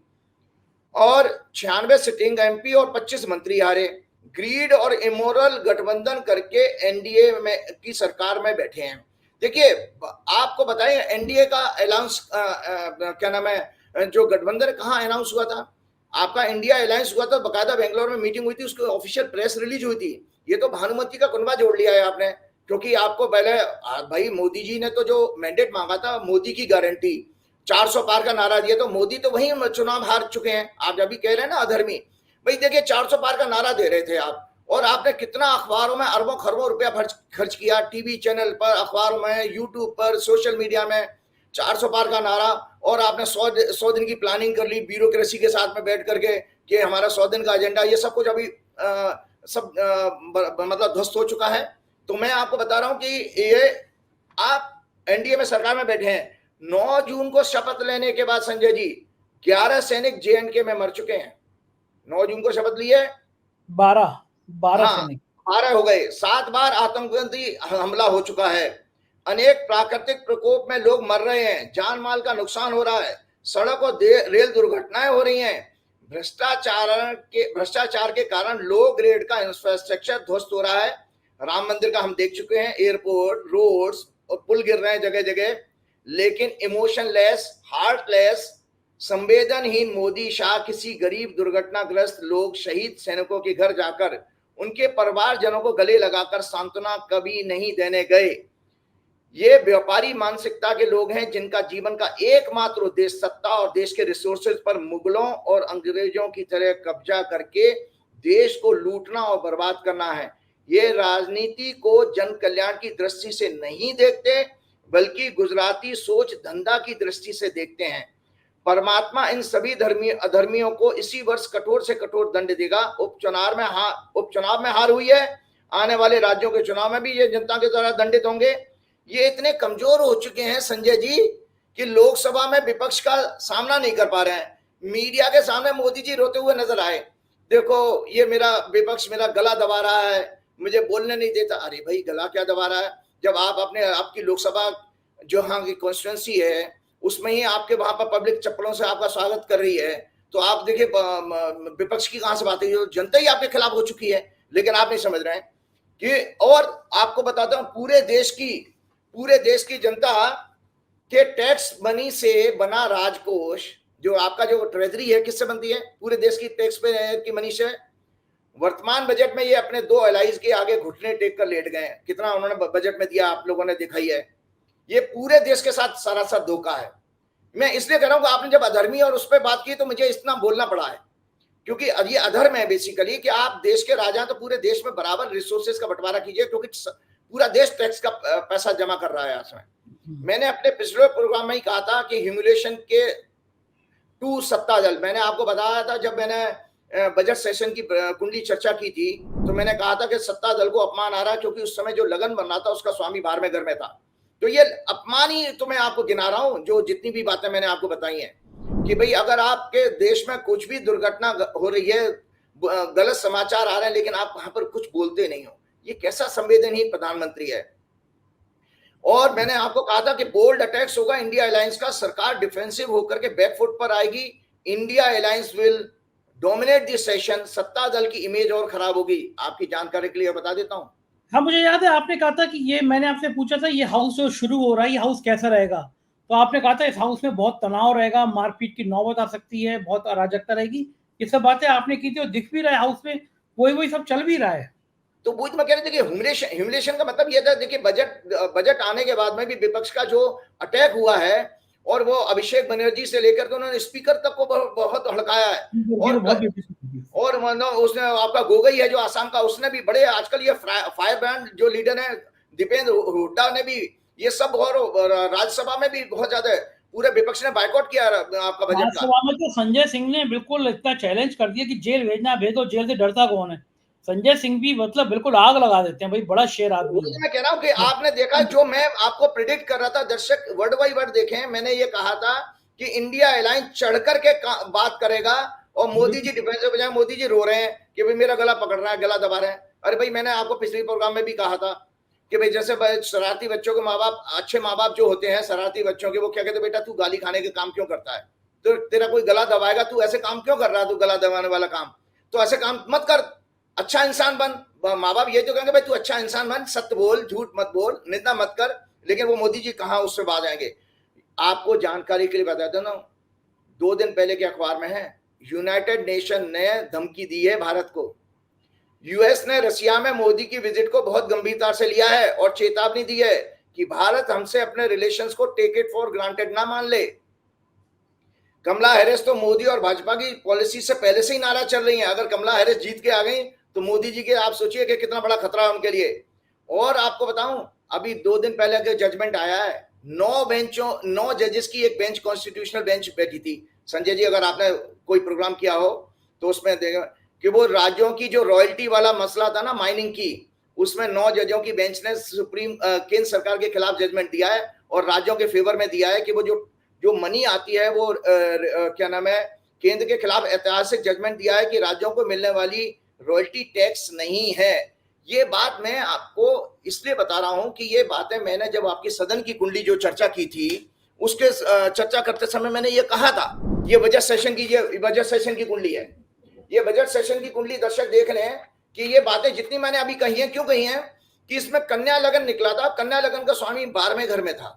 और 96 सिटिंग एमपी और 25 मंत्री हारे। ग्रीड और इमोरल गठबंधन करके एनडीए में की सरकार में बैठे हैं। देखिए आपको बताएं, एनडीए का अलाउंस क्या नाम है, जो गठबंधन कहाँ अनाउंस हुआ था, आपका इंडिया अलायंस हुआ था, बकायदा बेंगलोर में मीटिंग हुई थी, उसकी ऑफिशियल प्रेस रिलीज हुई थी। ये तो भानुमति का कुनबा जोड़ लिया है आपने, क्योंकि आपको पहले भाई मोदी जी ने तो जो मैंडेट मांगा था, मोदी की गारंटी, 400 पार का नारा दिया, तो मोदी तो वही चुनाव हार चुके हैं। आप अभी कह रहे हैं ना अधर्मी, भाई देखिए 400 पार का नारा दे रहे थे आप, और आपने कितना अखबारों में अरबों खरबों रुपया खर्च किया, टीवी चैनल पर, अखबारों में, यूट्यूब पर, सोशल मीडिया में, 400 पार का नारा। और आपने 100 दिन की प्लानिंग कर ली ब्यूरोक्रेसी के साथ में बैठ करके कि हमारा 100 दिन का एजेंडा, ये सब कुछ अभी सब मतलब ध्वस्त हो चुका है। तो मैं आपको बता रहा हूं कि ये आप एनडीए में सरकार में बैठे हैं। 9 जून को शपथ लेने के बाद संजय जी 11 सैनिक जेएनके में मर चुके हैं। 9 जून को शपथ ली है, 12 सैनिक, 12 हो गए। 7 बार आतंकवादी हमला हो चुका है, अनेक प्राकृतिक प्रकोप में लोग मर रहे हैं, जान माल का नुकसान हो रहा है, सड़क और रेल दुर्घटनाएं हो रही हैं, भ्रष्टाचार के कारण लो ग्रेड का इंफ्रास्ट्रक्चर ध्वस्त हो रहा है। राम मंदिर का हम देख चुके हैं, एयरपोर्ट, रोड्स और पुल गिर रहे हैं जगह जगह। लेकिन इमोशनलेस, हार्टलेस, संवेदनहीन मोदी शाह किसी गरीब दुर्घटनाग्रस्त लोग, शहीद सैनिकों के घर जाकर उनके परिवारजनों को गले लगाकर सांत्वना कभी नहीं देने गए। ये व्यापारी मानसिकता के लोग हैं जिनका जीवन का एकमात्र उद्देश्य सत्ता और देश के रिसोर्सेज पर मुगलों और अंग्रेजों की तरह कब्जा करके देश को लूटना और बर्बाद करना है। ये राजनीति को जन कल्याण की दृष्टि से नहीं देखते, बल्कि गुजराती सोच धंधा की दृष्टि से देखते हैं। परमात्मा इन सभी अधर्मियों को इसी वर्ष कठोर से कठोर दंड देगा। उपचुनाव में हार हुई है, आने वाले राज्यों के चुनाव में भी ये जनता के द्वारा दंडित होंगे। ये इतने कमजोर हो चुके हैं संजय जी कि लोकसभा में विपक्ष का सामना नहीं कर पा रहे हैं। मीडिया के सामने मोदी जी रोते हुए नजर आए, देखो ये मेरा विपक्ष मेरा गला दबा रहा है, मुझे बोलने नहीं देता। अरे भाई गला क्या दबा रहा है, जब आप अपने आपकी लोकसभा जो यहाँ की कॉन्स्टिट्यूंसी है उसमें ही आपके वहां पर पब्लिक चप्पलों से आपका स्वागत कर रही है, तो आप देखिए विपक्ष की कहां से बात है, जनता ही आपके खिलाफ हो चुकी है। लेकिन आप नहीं समझ रहे हैं कि, और आपको बताता हूं, पूरे देश की जनता के टैक्स मनी से बना राजकोष जो आपका जो ट्रेजरी है किससे बनती है? पूरे देश की टैक्स पे की मनी से। वर्तमान बजट में ये अपने 2 एलाइज के आगे घुटने टेक कर लेट गए हैं। कितना उन्होंने बजट में दिया आप लोगों ने देखा ही है। ये पूरे देश के साथ सरासर धोखा है। मैं इसलिए कह रहा हूं कि आपने जब अधर्मी और उस पर बात की तो मुझे इतना बोलना पड़ा है, क्योंकि ये अधर्म है बेसिकली कि आप देश के राजा तो पूरे देश में बराबर रिसोर्सेज का बंटवारा कीजिए, क्योंकि पूरा देश टैक्स का पैसा जमा कर रहा है इसमें। मैंने अपने पिछले प्रोग्राम में ही कहा था कि ह्यूमिलेशन के टू सत्ता दल, मैंने आपको बताया था जब मैंने बजट सेशन की कुंडली चर्चा की थी, तो मैंने कहा था कि सत्ता दल को अपमान आ रहा है, क्योंकि उस समय जो लगन बन रहा था उसका स्वामी बाहर में घर में था। तो ये अपमान ही तो मैं आपको गिना रहा हूं, जो जितनी भी बातें मैंने आपको बताई हैं कि भाई अगर आपके देश में कुछ भी दुर्घटना हो रही है, गलत समाचार आ रहे हैं, लेकिन आप वहां पर कुछ बोलते नहीं हो, ये कैसा संवेदनहीन प्रधानमंत्री है। और मैंने आपको कहा था कि बोल्ड अटैक्स होगा इंडिया अलायंस का, सरकार डिफेंसिव होकर के बैकफुट पर आएगी, India alliance will dominate this session, सत्ता दल की इमेज और खराब होगी। आपकी जानकारी के लिए बता देता हूं। हाँ, मुझे याद है आपने कहा था कि ये, मैंने आपसे पूछा था ये हाउस जो शुरू हो रहा है ये हाउस कैसा रहेगा, तो आपने कहा था इस हाउस में बहुत तनाव रहेगा, मारपीट की नौबत आ सकती है, बहुत अराजकता रहेगी। ये सब बातें आपने की थी और दिख भी रहा है हाउस में वही सब चल भी रहा है। तो वो मैं कह रही थी कि ह्यूमिलेशन का मतलब ये था, देखिए बजट आने के बाद में भी विपक्ष का जो अटैक हुआ है, और वो अभिषेक बनर्जी से लेकर के उन्होंने स्पीकर तक को बहुत हड़काया है। और उसने आपका गोगोई है जो आसाम का, उसने भी बड़े, आजकल ये फायर ब्रांड जो लीडर है दीपेंद्र हुड्डा ने भी ये सब, और राज्यसभा में भी बहुत ज्यादा पूरे विपक्ष ने बायकॉट किया आपका बजट का। राज्यसभा में तो संजय सिंह ने बिल्कुल इतना चैलेंज कर दिया कि जेल भेजना भेजो, जेल से डरता कौन है। संजय सिंह भी मतलब बिल्कुल आग लगा देते हैं, भाई बड़ा शेर आदमी है। मैं कह रहा हूं कि आपने देखा जो मैं आपको प्रिडिक्ट कर रहा था, दर्शक वर्ड बाई वर्ड देखें, मैंने ये कहा था कि इंडिया अलायंस चढ़ करके बात करेगा, और मोदी जी डिफेंस में बजाय मोदी जी रो रहे हैं कि भाई मेरा गला पकड़ रहा है, गला दबा रहे हैं। अरे भाई मैंने आपको पिछले प्रोग्राम में भी कहा था कि भाई जैसे शरारती बच्चों के माँ बाप, अच्छे माँ बाप जो होते हैं शरारती बच्चों के, वो क्या कहते, बेटा तू गाली खाने के काम क्यों करता है, तो तेरा कोई गला दबाएगा, तू ऐसे काम क्यों कर रहा है, तू गला दबाने वाला काम, तो ऐसे काम मत कर, अच्छा इंसान बन। माँ बाप ये तो कहेंगे भाई तू अच्छा इंसान बन, सत्य बोल, झूठ मत बोल, निंदा मत कर, लेकिन वो मोदी जी कहाँ उससे बात आएंगे। आपको जानकारी के लिए बता देना, 2 दिन पहले के अखबार में है, यूनाइटेड नेशन ने धमकी दी है भारत को। यूएस ने रशिया में मोदी की विजिट को बहुत गंभीरता से लिया है और चेतावनी दी है कि भारत हमसे अपने रिलेशंस को टेक इट फॉर ग्रांटेड ना मान ले। कमला हैरिस तो मोदी और भाजपा की पॉलिसी से पहले से ही नाराज चल रही हैं। अगर कमला हैरिस जीत के आ गई तो मोदी जी के, आप सोचिए कि कितना बड़ा खतरा है उनके लिए। और आपको बताऊं, अभी 2 दिन पहले के जजमेंट आया है, 9 जजेस की एक बेंच, कॉन्स्टिट्यूशनल बेंच बैठी थी। संजय जी अगर आपने कोई प्रोग्राम किया हो तो उसमें देखा कि वो राज्यों की जो रॉयल्टी वाला मसला था ना, माइनिंग की, उसमें 9 जजों की बेंच ने सुप्रीम केंद्र सरकार के खिलाफ जजमेंट दिया है और राज्यों के फेवर में दिया है कि वो जो मनी आती है वो क्या नाम है, केंद्र के खिलाफ ऐतिहासिक जजमेंट दिया है कि राज्यों को मिलने वाली रॉयल्टी टैक्स नहीं है। ये बात मैं आपको इसलिए बता रहा हूं कि ये बातें मैंने जब आपकी सदन की कुंडली जो चर्चा की थी उसके चर्चा करते समय मैंने ये कहा था। ये बजट सेशन की कुंडली है, ये बजट सेशन की कुंडली दर्शक देख रहे हैं कि ये बातें जितनी मैंने अभी कही है, क्यों कही है कि इसमें कन्या लगन निकला था, कन्या लगन का स्वामी 12वें घर में था।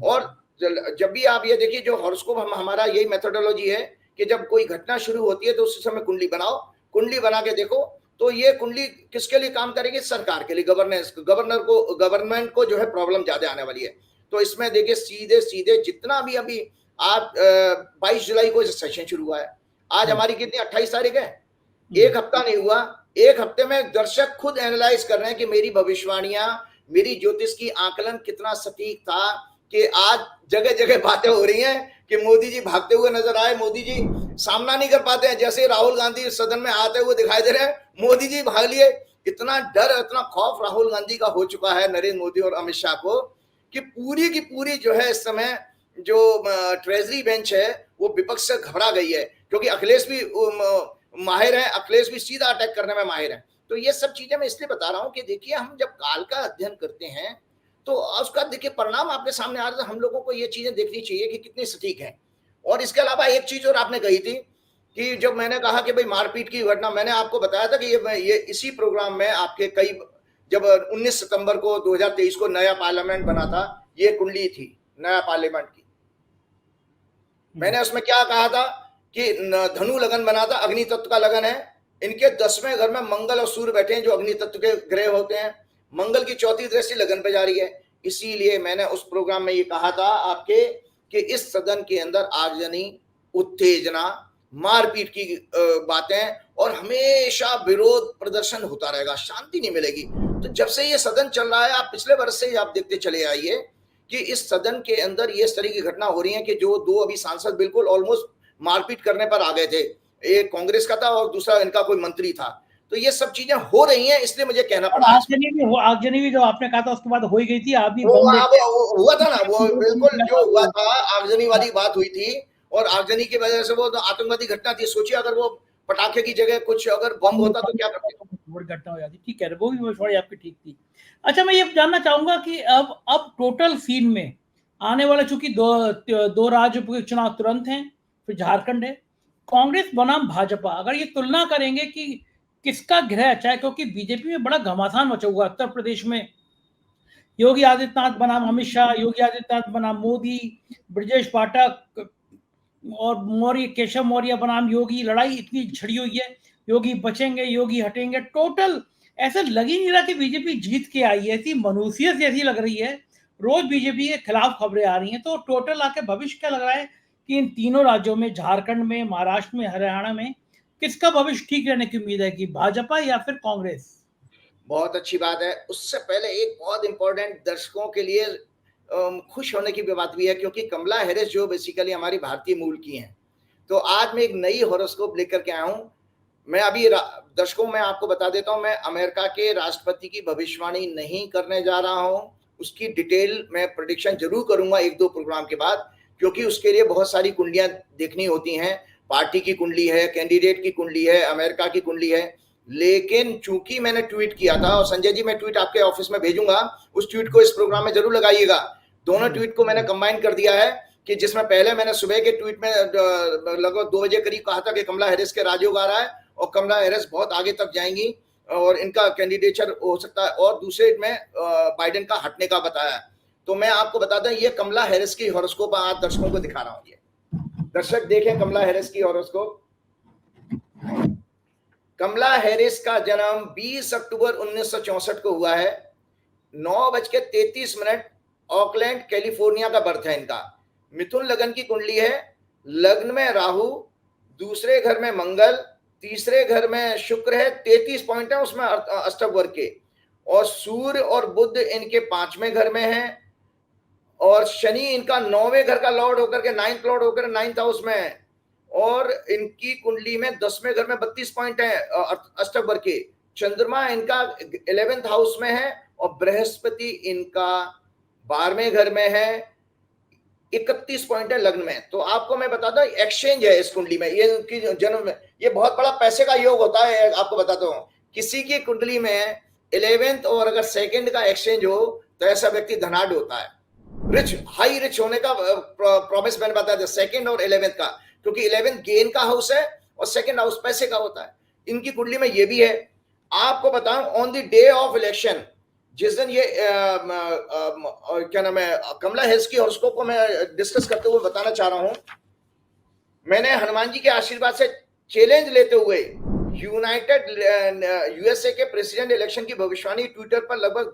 और जब भी आप ये देखिए, जो हॉरोस्कोप हमारा यही मेथोडोलॉजी है कि जब कोई घटना शुरू होती है तो उस समय कुंडली बनाओ, कुंडली बना के देखो तो ये कुंडली किसके लिए काम करेगी, सरकार के लिए, गवर्नमेंट को जो है प्रॉब्लम ज्यादा आने वाली है। तो इसमें देखिए सीधे सीधे जितना भी अभी आप 22 जुलाई को सेशन शुरू हुआ है, आज हमारी कितनी 28 तारीख है, 1 हफ्ता नहीं हुआ। 1 हफ्ते में दर्शक खुद एनालाइज कर रहे हैं कि मेरी भविष्यवाणियां, मेरी ज्योतिष की आकलन कितना सटीक था, कि आज जगह जगह बातें हो रही हैं कि मोदी जी भागते हुए नजर आए, मोदी जी सामना नहीं कर पाते हैं, जैसे राहुल गांधी सदन में आते हुए दिखाई दे रहे हैं, मोदी जी भाग लिए। इतना डर, इतना खौफ राहुल गांधी का हो चुका है नरेंद्र मोदी और अमित शाह को कि पूरी की पूरी जो है इस समय जो ट्रेजरी बेंच है वो विपक्ष से घबरा गई है, क्योंकि अखिलेश भी माहिर है, अखिलेश भी सीधा अटैक करने में माहिर है। तो ये सब चीजें मैं इसलिए बता रहा हूं कि देखिए हम जब काल का अध्ययन करते हैं तो उसका देखिए परिणाम आपके सामने आ रहा है। हम लोगों को ये चीजें देखनी चाहिए कि कितनी सटीक है। और इसके अलावा एक चीज और आपने कही थी कि जब मैंने कहा कि भाई मारपीट की घटना, मैंने आपको बताया था कि ये इसी प्रोग्राम में आपके कई, जब 19 सितंबर को 2023 को नया पार्लियामेंट बना था, ये कुंडली थी नया पार्लियामेंट की। मैंने उसमें क्या कहा था कि धनु लगन बना था, अग्नि तत्व का लगन है, इनके 10वें घर में मंगल और सूर्य बैठे हैं जो अग्नि तत्व के ग्रह होते हैं, मंगल की 4थी दृष्टि लगन पे जा रही है। इसीलिए मैंने उस प्रोग्राम में ये कहा था आपके कि इस सदन के अंदर आगजनी, उत्तेजना, मारपीट की बातें और हमेशा विरोध प्रदर्शन होता रहेगा, शांति नहीं मिलेगी। तो जब से ये सदन चल रहा है, आप पिछले वर्ष से आप देखते चले आइए कि इस सदन के अंदर ये इस तरह की घटना हो रही है कि जो दो अभी सांसद बिल्कुल ऑलमोस्ट मारपीट करने पर आ गए थे, एक कांग्रेस का था और दूसरा इनका कोई मंत्री था। तो ये सब चीजें हो रही हैं, इसलिए मुझे कहना पड़ा। आगजनी भी जो आपने कहा था उसके बाद हो ही गई थी। आप भी वो हुआ था ना, वो बिल्कुल जो हुआ था, आगजनी वाली बात हुई थी और आगजनी की वजह से वो आतंकवादी घटना थी। सोचिए अगर वो पटाखे की जगह कुछ अगर बम होता तो क्या करते, बड़ी घटना हो जाती। ठीक है, वो भी थोड़ी आपकी ठीक थी। अच्छा, मैं ये जानना चाहूंगा कि अब टोटल सीन में आने वाला, चूंकि दो राज्य चुनाव तुरंत हैं, फिर झारखंड है, कांग्रेस बनाम भाजपा, अगर ये तुलना करेंगे कि किसका ग्रह अच्छा है, क्योंकि बीजेपी में बड़ा घमासान मचा हुआ। उत्तर प्रदेश में योगी आदित्यनाथ बनाम अमित शाह, योगी आदित्यनाथ बनाम मोदी, ब्रजेश पाठक और मौर्य, केशव मौर्य बनाम योगी, लड़ाई इतनी छिड़ी हुई है। योगी बचेंगे, योगी हटेंगे, टोटल ऐसा लग ही नहीं रहा कि बीजेपी जीत के आई है। ऐसी मनुष्यत जैसी लग रही है, रोज बीजेपी के खिलाफ खबरें आ रही हैं। तो टोटल आके भविष्य क्या लग रहा है कि इन तीनों राज्यों में, झारखंड में, महाराष्ट्र में, हरियाणा में, किसका भविष्य ठीक रहने की उम्मीद है, कि भाजपा या फिर कांग्रेस? बहुत अच्छी बात है। उससे पहले एक बहुत इंपॉर्टेंट दर्शकों के लिए खुश होने की बात भी है, क्योंकि कमला हैरिस जो बेसिकली हमारी भारतीय मूल की हैं, तो आज मैं एक नई हॉरोस्कोप लेकर के आया हूं। मैं अभी दर्शकों में आपको बता देता हूं, मैं अमेरिका के राष्ट्रपति की भविष्यवाणी नहीं करने जा रहा हूं। उसकी डिटेल मैं प्रेडिक्शन जरूर करूंगा एक दो प्रोग्राम के बाद, क्योंकि उसके लिए बहुत सारी कुंडलियां देखनी होती हैं। पार्टी की कुंडली है, कैंडिडेट की कुंडली है, अमेरिका की कुंडली है। लेकिन चूंकि मैंने ट्वीट किया था, और संजय जी मैं ट्वीट आपके ऑफिस में भेजूंगा, उस ट्वीट को इस प्रोग्राम में जरूर लगाइएगा। दोनों ट्वीट को मैंने कंबाइन कर दिया है कि जिसमें पहले मैंने सुबह के ट्वीट में लगभग 2 बजे करीब कहा था कि कमला हैरिस के राजयोग आ रहा है और कमला हैरिस बहुत आगे तक जाएंगी और इनका कैंडिडेचर हो सकता है, और दूसरे में बाइडेन का हटने का बताया। तो मैं आपको बता दें, ये कमला हैरिस की हॉरोस्कोप आज दर्शकों को दिखा रहा हूं। ये दर्शक देखें कमला हैरिस की हॉरोस्कोप। कमला हैरिस का जन्म 20 अक्टूबर 1964 को हुआ है। 9:33 ऑकलैंड कैलिफोर्निया का बर्थ है इनका। मिथुन लगन की कुंडली है, लग्न में राहु, दूसरे घर में मंगल, तीसरे घर में शुक्र है, 33 पॉइंट है उसमें अष्टक वर्ग के, और सूर्य और बुध इनके 5वें घर में है, और शनि इनका 9वें घर का लॉर्ड होकर के 9th लॉर्ड होकर 9th हाउस में है, और इनकी कुंडली में 10वें घर में 32 पॉइंट है अष्टक वर्ग के। चंद्रमा इनका 11th हाउस में है और बृहस्पति इनका 12वें घर में है, 31 पॉइंट है लग्न में। तो आपको मैं बताता हूँ एक्सचेंज है इस कुंडली में, ये उनकी जन्म में ये बहुत बड़ा पैसे का योग होता है। आपको बताता हूँ, किसी की कुंडली में 11th और अगर 2nd का एक्सचेंज हो तो ऐसा व्यक्ति धनाढ़ होता है, रिच, हाई रिच होने का प्रॉमिस मैंने बताया था 2nd और 11th का, क्योंकि 11th गेन का हाउस है और 2nd हाउस पैसे का होता है। इनकी कुंडली में ये भी है। आपको बताऊं, on the day of election, जिस दिन ये क्या नाम है, कमला हैरिस की हॉरोस्कोप को मैं डिस्कस करते हुए बताना चाह रहा हूं, मैंने हनुमान जी के आशीर्वाद से चैलेंज लेते हुए यूनाइटेड यूएसए के प्रेसिडेंट इलेक्शन की भविष्यवाणी ट्विटर पर लगभग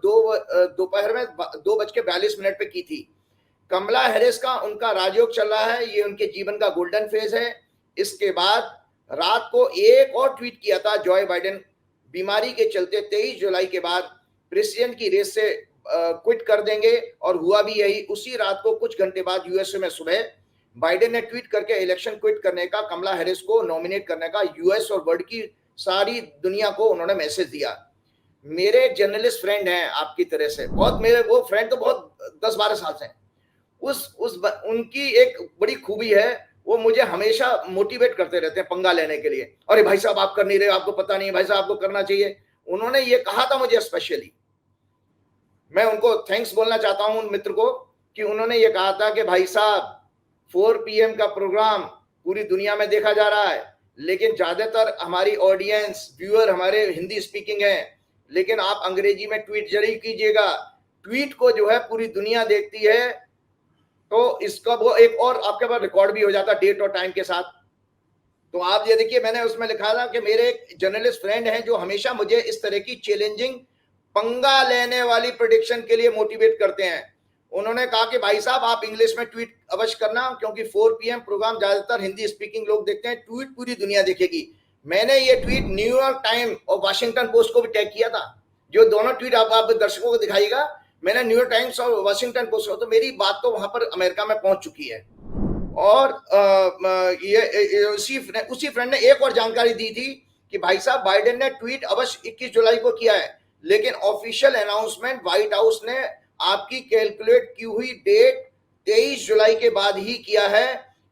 दोपहर में 2:42 पे की थी। कमला हैरिस का उनका राजयोग चल रहा है, ये उनके जीवन का गोल्डन फेज है। इसके बाद रात को एक और ट्वीट किया था जॉय बाइडेन बीमारी के चलते 23 जुलाई के बाद प्रेसिडेंट की रेस से क्विट कर देंगे, और हुआ भी यही। उसी रात को कुछ घंटे बाद यूएसए में सुबह बाइडेन ने ट्वीट करके इलेक्शन क्विट करने का, कमला हैरिस को नॉमिनेट करने का यूएस और वर्ल्ड की सारी दुनिया को उन्होंने मैसेज दिया। मेरे जर्नलिस्ट फ्रेंड हैं आपकी तरह से, बहुत मेरे वो फ्रेंड तो बहुत 10-12 साल से हैं। उनकी एक बड़ी खूबी है, वो मुझे हमेशा मोटिवेट करते रहते हैं पंगा लेने के लिए। अरे भाई साहब आप कर नहीं रहे, आपको पता नहीं, भाई साहब आपको करना चाहिए। उन्होंने ये कहा था मुझे स्पेशली, मैं उनको थैंक्स बोलना चाहता हूं उन मित्र को, कि उन्होंने ये कहा था कि भाई साहब 4 PM का प्रोग्राम पूरी दुनिया में देखा जा रहा है, लेकिन ज्यादातर हमारी ऑडियंस व्यूअर हमारे हिंदी स्पीकिंग है, लेकिन आप अंग्रेजी में ट्वीट जरूर कीजिएगा। ट्वीट को जो है पूरी दुनिया देखती है, तो इसका वो एक और आपके पास रिकॉर्ड भी हो जाता डेट और टाइम के साथ। तो आप ये देखिए, मैंने उसमें लिखा था कि मेरे एक जर्नलिस्ट फ्रेंड हैं जो हमेशा मुझे इस तरह की चैलेंजिंग, पंगा लेने वाली प्रेडिक्शन के लिए मोटिवेट करते हैं। उन्होंने कहा कि भाई साहब आप इंग्लिश में ट्वीट अवश्य करना, क्योंकि 4 PM प्रोग्राम ज्यादातर हिंदी स्पीकिंग लोग देखते हैं, ट्वीट पूरी दुनिया देखेगी। मैंने ये ट्वीट न्यूयॉर्क टाइम और वाशिंगटन पोस्ट को भी टैग किया था। जो दोनों ट्वीट आप दर्शकों को दिखाइएगा, मैंने न्यूयॉर्क टाइम्स और वाशिंगटन पोस्ट, तो मेरी बात तो वहां पर अमेरिका में पहुंच चुकी है। और ये उसी फ्रेंड ने एक और जानकारी दी थी कि भाई साहब बाइडेन ने ट्वीट अवश्य 21 जुलाई को किया है, लेकिन ऑफिशियल अनाउंसमेंट व्हाइट हाउस ने आपकी कैलकुलेट की हुई डेट 23 जुलाई के बाद ही किया है।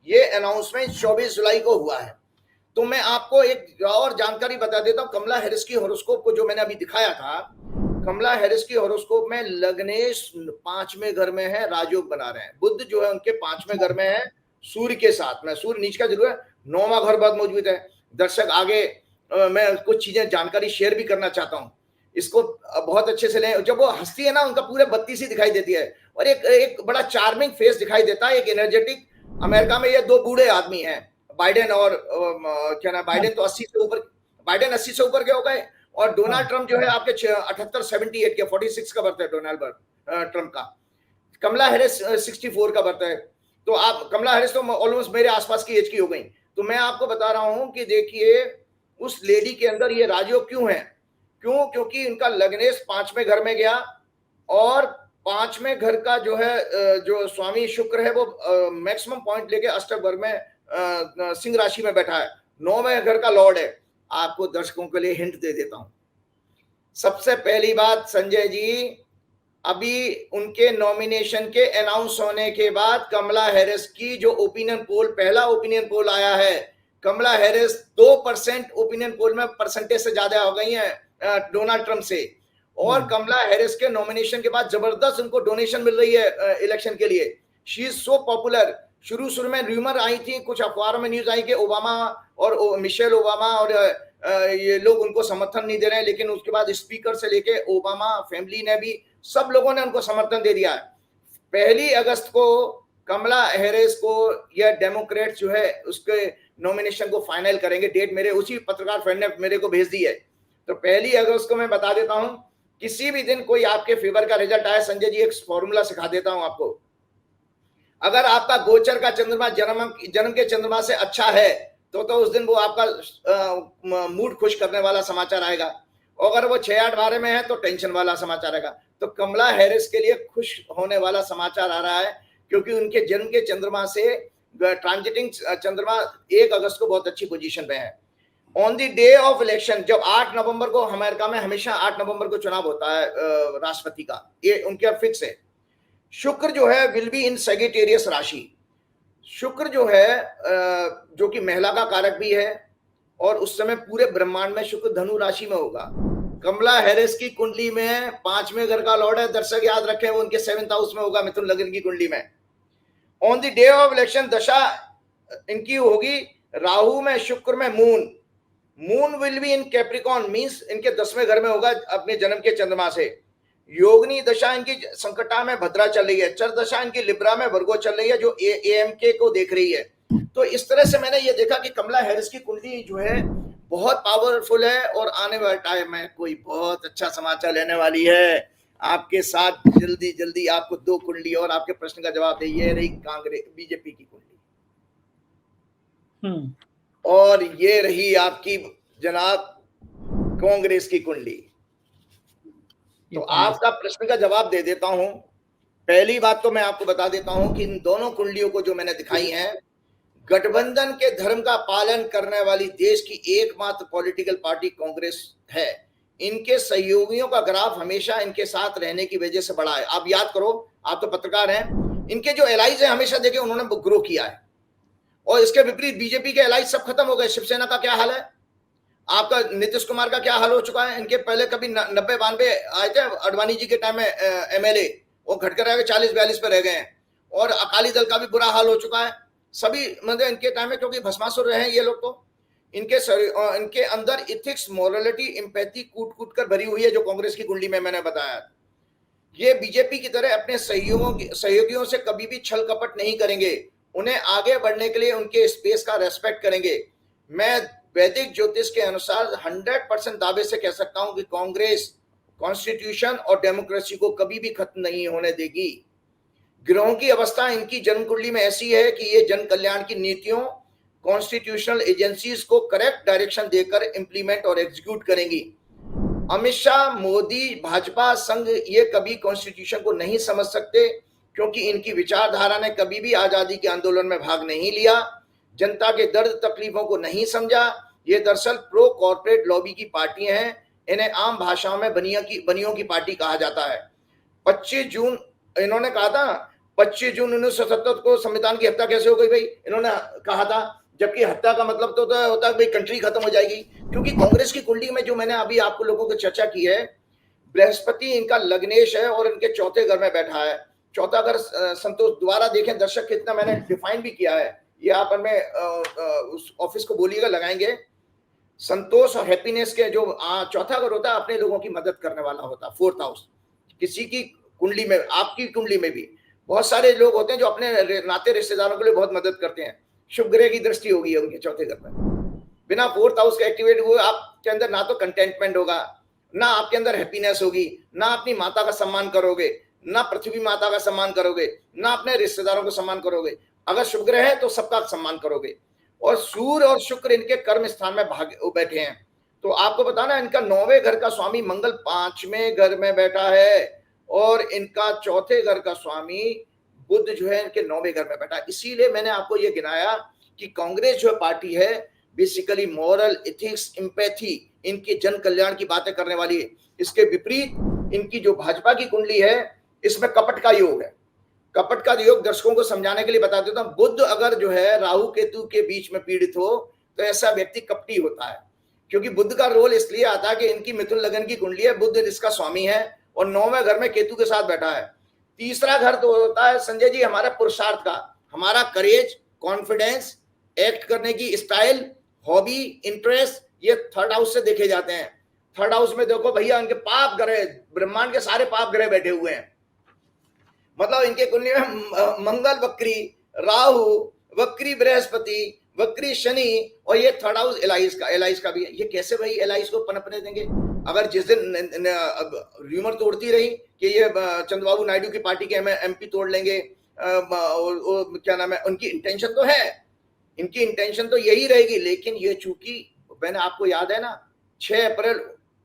ये अनाउंसमेंट 24 जुलाई को हुआ है। तो मैं आपको एक और जानकारी बता देता हूं, कमला हैरिस की हॉरोस्कोप को जो मैंने अभी दिखाया था, कमला हैरिस की हॉरोस्कोप में लग्नेश 5वें घर में है, राजयोग बना रहे हैं। बुध जो है उनके 5वें घर में है सूर्य के साथ में, सूर्य नीच का जरूर है, 9वां घर बहुत मजबूत है। दर्शक आगे मैं कुछ चीजें जानकारी शेयर भी करना चाहता हूं, इसको बहुत अच्छे से लें। जब वो हंसती है ना, उनका पूरे 32 ही दिखाई देती है, और एक बड़ा चार्मिंग फेस दिखाई देता है, एक एनर्जेटिक। अमेरिका में ये दो बूढ़े आदमी हैं, बाइडेन और क्या नाम, बाइडेन तो 80 से ऊपर, बाइडेन 80 से ऊपर के हो गए, और डोनाल्ड ट्रंप जो है आपके 78 के 46 का बर्थ है डोनाल्ड ट्रंप का। कमला हैरिस 64 का बर्थ है। तो आप, कमला हैरिस तो ऑलमोस्ट मेरे आसपास की एज की हो गई। तो मैं आपको बता रहा हूं कि देखिए उस लेडी के अंदर ये राजयोग क्यों है, क्यों, क्योंकि इनका लग्नेश 5वें घर में गया, और 5वें घर का जो है जो स्वामी शुक्र है वो मैक्सिमम पॉइंट लेके अष्टक वर्ग में सिंह राशि में बैठा है, 9वें घर का लॉर्ड है। आपको दर्शकों के लिए हिंट दे देता हूं। सबसे पहली बात संजय जी, अभी उनके नॉमिनेशन के अनाउंस होने के बाद कमला हैरिस की जो ओपिनियन पोल, पहला ओपिनियन पोल आया है, कमला हैरिस 2% ओपिनियन पोल में परसेंटेज से ज्यादा हो गई है डोनाल्ड ट्रंप से। और कमला हैरिस के नॉमिनेशन के बाद जबरदस्त उनको डोनेशन मिल रही है इलेक्शन के लिए। She is so popular. शुरू में र्यूमर आई थी, कुछ अखबारों में न्यूज आई कि ओबामा और मिशेल ओबामा और ये लोग उनको समर्थन नहीं दे रहे हैं, लेकिन उसके बाद स्पीकर से लेके ओबामा फैमिली ने भी, सब लोगों ने उनको समर्थन दे दिया है। 1 अगस्त को कमला हैरिस को यह डेमोक्रेट जो है उसके नॉमिनेशन को फाइनल करेंगे। डेट मेरे उसी पत्रकार फ्रेंड ने मेरे को भेज दी है। तो 1 अगस्त को मैं बता देता हूं, किसी भी दिन कोई आपके फेवर का रिजल्ट आया, संजय जी एक फॉर्मूला सिखा देता हूं आपको। अगर आपका गोचर का चंद्रमा जन्म के चंद्रमा से अच्छा है तो उस दिन वो आपका मूड खुश करने वाला समाचार आएगा, और अगर वो 6, 8, 12 में है तो टेंशन वाला समाचार आएगा। तो कमला हैरिस के लिए खुश होने वाला समाचार आ रहा है, क्योंकि उनके जन्म के चंद्रमा से ट्रांजिटिंग चंद्रमा 1 अगस्त को बहुत अच्छी पोजीशन पे है। On the day of election, जब 8 नवंबर को, अमेरिका में हमेशा 8 नवंबर को चुनाव होता है राष्ट्रपति का, ये उनके फिक्स है। शुक्र जो है विल बी इन सैजिटेरियस राशि। शुक्र जो है जो कि महिला का कारक भी है, और उस समय पूरे ब्रह्मांड में शुक्र धनु राशि में होगा। कमला हैरिस की कुंडली में 5वें घर का लॉर्ड है, दर्शक याद रखें, वो उनके 7th हाउस में होगा, मिथुन लग्न की कुंडली में। On the day of election दशा इनकी होगी राहु में, शुक्र में, moon will be in Capricorn, means इनके 10वें घर में होगा अपने जन्म के चंद्रमा से। योगनी दशा इनकी संकटा में भद्रा चल रही है, चर दशा इनकी लिब्रा में वर्गो चल रही है, जो AMK को देख रही है। तो इस तरह से मैंने ये देखा कि कमला हैरिस की कुंडली जो है बहुत पावरफुल है, और आने वाले टाइम में कोई बहुत अच्छा समाचार लेने वाली है आपके साथ। जल्दी जल्दी आपको 2 कुंडली और आपके प्रश्न का जवाब है। ये रही कांग्रेस बीजेपी की कुंडली, और ये रही आपकी जनाब कांग्रेस की कुंडली। तो आपका प्रश्न का जवाब दे देता हूं। पहली बात तो मैं आपको बता देता हूं कि इन दोनों कुंडलियों को जो मैंने दिखाई हैं, गठबंधन के धर्म का पालन करने वाली देश की एकमात्र पॉलिटिकल पार्टी कांग्रेस है। इनके सहयोगियों का ग्राफ हमेशा इनके साथ रहने की वजह से बढ़ा है। आप याद करो, आप तो पत्रकार हैं, इनके जो एलाइज हैं हमेशा देखे उन्होंने ग्रो किया है, और इसके विपरीत बीजेपी के एलाइज सब खत्म हो गए। शिवसेना का क्या हाल है, आपका नीतीश कुमार का क्या हाल हो चुका है। इनके पहले कभी 90-92 आए थे अडवाणी जी के टाइम में MLA, वो घटकर रह गए 40-42 पे रह गए हैं। और अकाली दल का भी बुरा हाल हो चुका है सभी, मतलब इनके टाइम में, क्योंकि भस्मासुर रहे हैं ये लोग। तो इनके अंदर इथिक्स, मोरलिटी, एम्पैथी कूट कूट कर भरी हुई है, जो कांग्रेस की कुंडली में मैंने बताया। ये बीजेपी की तरह अपने सहयोगियों से कभी भी छल कपट नहीं करेंगे, उन्हें आगे बढ़ने के लिए उनके स्पेस का रेस्पेक्ट करेंगे। मैं वैदिक ज्योतिष के अनुसार 100% दावे से कह सकता हूं कि कांग्रेस कॉन्स्टिट्यूशन और डेमोक्रेसी को कभी भी खत्म नहीं होने देगी। ग्रहों की अवस्था इनकी जन्म कुंडली में ऐसी है कि ये जन कल्याण की नीतियों कॉन्स्टिट्यूशनल एजेंसीज को करेक्ट डायरेक्शन देकर इंप्लीमेंट और एग्जीक्यूट करेंगी। अमित शाह, मोदी, भाजपा, संघ ये कभी कॉन्स्टिट्यूशन को नहीं समझ सकते, क्योंकि इनकी विचारधारा ने कभी भी आजादी के आंदोलन में भाग नहीं लिया, जनता के दर्द तकलीफों को नहीं समझा। ये दरअसल प्रो कॉर्पोरेट लॉबी की पार्टी हैं। इन्हें आम भाषाओं में बनियों की पार्टी कहा जाता है। 25 जून इन्होंने कहा था, 25 जून 1977 को संविधान की हत्या कैसे हो गई भाई, इन्होंने कहा था, जबकि हत्या का मतलब तो होता है भाई कंट्री खत्म हो जाएगी। क्योंकि कांग्रेस की कुंडली में जो मैंने अभी आपको लोगों को चर्चा की है, बृहस्पति इनका लग्नेश है और इनके चौथे घर में बैठा है। चौथा घर संतोष, द्वारा देखें दर्शक कितना मैंने डिफाइन भी किया है, ये आप हमें उस ऑफिस को बोलिएगा, लगाएंगे। संतोष और हैप्पीनेस के जो चौथा घर होता है अपने लोगों की मदद करने वाला होता है, 4th हाउस। किसी की कुंडली में, आपकी कुंडली में भी बहुत सारे लोग होते हैं जो अपने नाते रिश्तेदारों के लिए बहुत मदद करते हैं। शुभ ग्रह की दृष्टि होगी उनके चौथे घर में। बिना 4th हाउस के एक्टिवेट हुए आपके अंदर ना तो कंटेंटमेंट होगा, ना आपके अंदर हैप्पीनेस होगी, ना अपनी माता का सम्मान करोगे, ना पृथ्वी माता का सम्मान करोगे, ना अपने रिश्तेदारों को सम्मान करोगे। अगर शुभ ग्रह है तो सबका सम्मान करोगे। और सूर्य और शुक्र इनके कर्म स्थान में बैठे हैं। तो आपको बताना, इनका 9वें घर का स्वामी मंगल 5वें घर में बैठा है और इनका चौथे घर का स्वामी बुध जो है इनके 9वें घर में बैठा है। इसीलिए मैंने आपको ये गिनाया कि कांग्रेस जो पार्टी है बेसिकली मॉरल, एथिक्स, एम्पैथी, इनकी जन कल्याण की बातें करने वाली है। इसके विपरीत इनकी जो भाजपा की कुंडली है, इसमें कपट का योग है। कपट का योग दर्शकों को समझाने के लिए बता देता हूं। बुध अगर जो है राहु केतु के बीच में पीड़ित हो तो ऐसा व्यक्ति कपटी होता है, क्योंकि बुध का रोल इसलिए आता है कि इनकी मिथुन लगन की कुंडली है, बुध इसका स्वामी है और 9वें घर में केतु के साथ बैठा है। तीसरा घर तो होता है संजय जी हमारा पुरुषार्थ का, हमारा करेज, कॉन्फिडेंस, एक्ट करने की स्टाइल, हॉबी, इंटरेस्ट, ये 3rd हाउस से देखे जाते हैं। 3rd हाउस में देखो भैया, इनके पाप ग्रह, ब्रह्मांड के सारे पाप ग्रह बैठे हुए हैं। मतलब इनके कुंडली में मंगल वक्री, राहु वक्री, बृहस्पति वक्री, शनि, और ये 3rd हाउस एलाइस का भी है। ये कैसे भाई एलाइस को पनपने देंगे? अगर जिस दिन र्यूमर तोड़ती रही कि ये चंद्रबाबू नायडू की पार्टी के एमपी तोड़ लेंगे, क्या नाम है, उनकी इंटेंशन तो है, इनकी इंटेंशन तो यही रहेगी। लेकिन ये चूंकि मैंने आपको याद है ना, 6 अप्रैल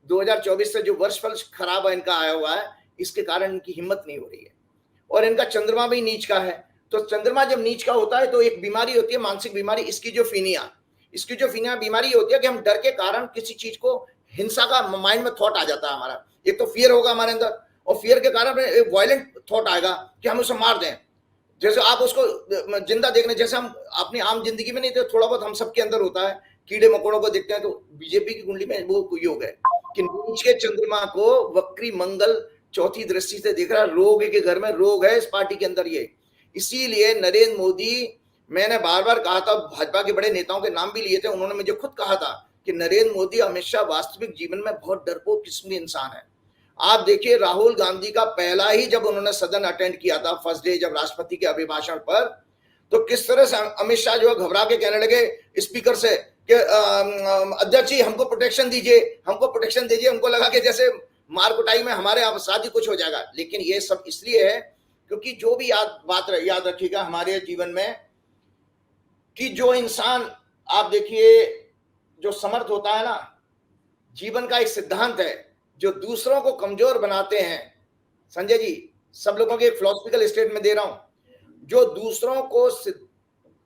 2024 से जो वर्षफल खराब इनका आया हुआ है, इसके कारण इनकी हिम्मत नहीं हो रही है। और इनका चंद्रमा भी नीच का है। तो चंद्रमा जब नीच का होता है तो एक बीमारी होती है, मानसिक बीमारी, स्किज़ोफ्रेनिया बीमारी होती है कि हम डर के कारण किसी चीज को, हिंसा का माइंड में थॉट आ जाता है हमारा। एक तो फियर होगा हमारे अंदर, और फियर के कारण एक वायलेंट थॉट आएगा कि हम उसे मार दें। जैसे आप उसको जिंदा देखने, जैसे हम अपनी आम जिंदगी में नहीं थे, थोड़ा बहुत हम सबके अंदर होता है, कीड़े मकोड़ों को देखते हैं। तो बीजेपी की कुंडली में वो योग है कि नीच के चंद्रमा को वक्री मंगल चौथी दृष्टि से देख रहा, रोग के घर में रोग है इस पार्टी के अंदर ये। इसीलिए नरेंद्र मोदी, मैंने बार बार कहा था, भाजपा के बड़े नेताओं के नाम भी लिए थे, उन्होंने मुझे खुद कहा था कि नरेंद्र मोदी अमित शाह वास्तविक जीवन में बहुत डरपोक किस्म के इंसान है। आप देखिए राहुल गांधी का पहला ही जब उन्होंने सदन अटेंड किया था, फर्स्ट डे जब राष्ट्रपति के अभिभाषण पर, तो किस तरह से अमित शाह जो है घबरा के कहने लगे स्पीकर से कि अध्यक्ष जी हमको प्रोटेक्शन दीजिए, हमको प्रोटेक्शन दीजिए। उनको लगा कि जैसे मार कुटाई में हमारे साथ ही कुछ हो जाएगा। लेकिन ये सब इसलिए है क्योंकि जो भी बात याद रखिएगा हमारे जीवन में, कि जो इंसान, आप देखिए, जो समर्थ होता है ना, जीवन का एक सिद्धांत है, जो दूसरों को कमजोर बनाते हैं। संजय जी, सब लोगों के फिलोसफिकल स्टेटमेंट दे रहा हूं, जो दूसरों को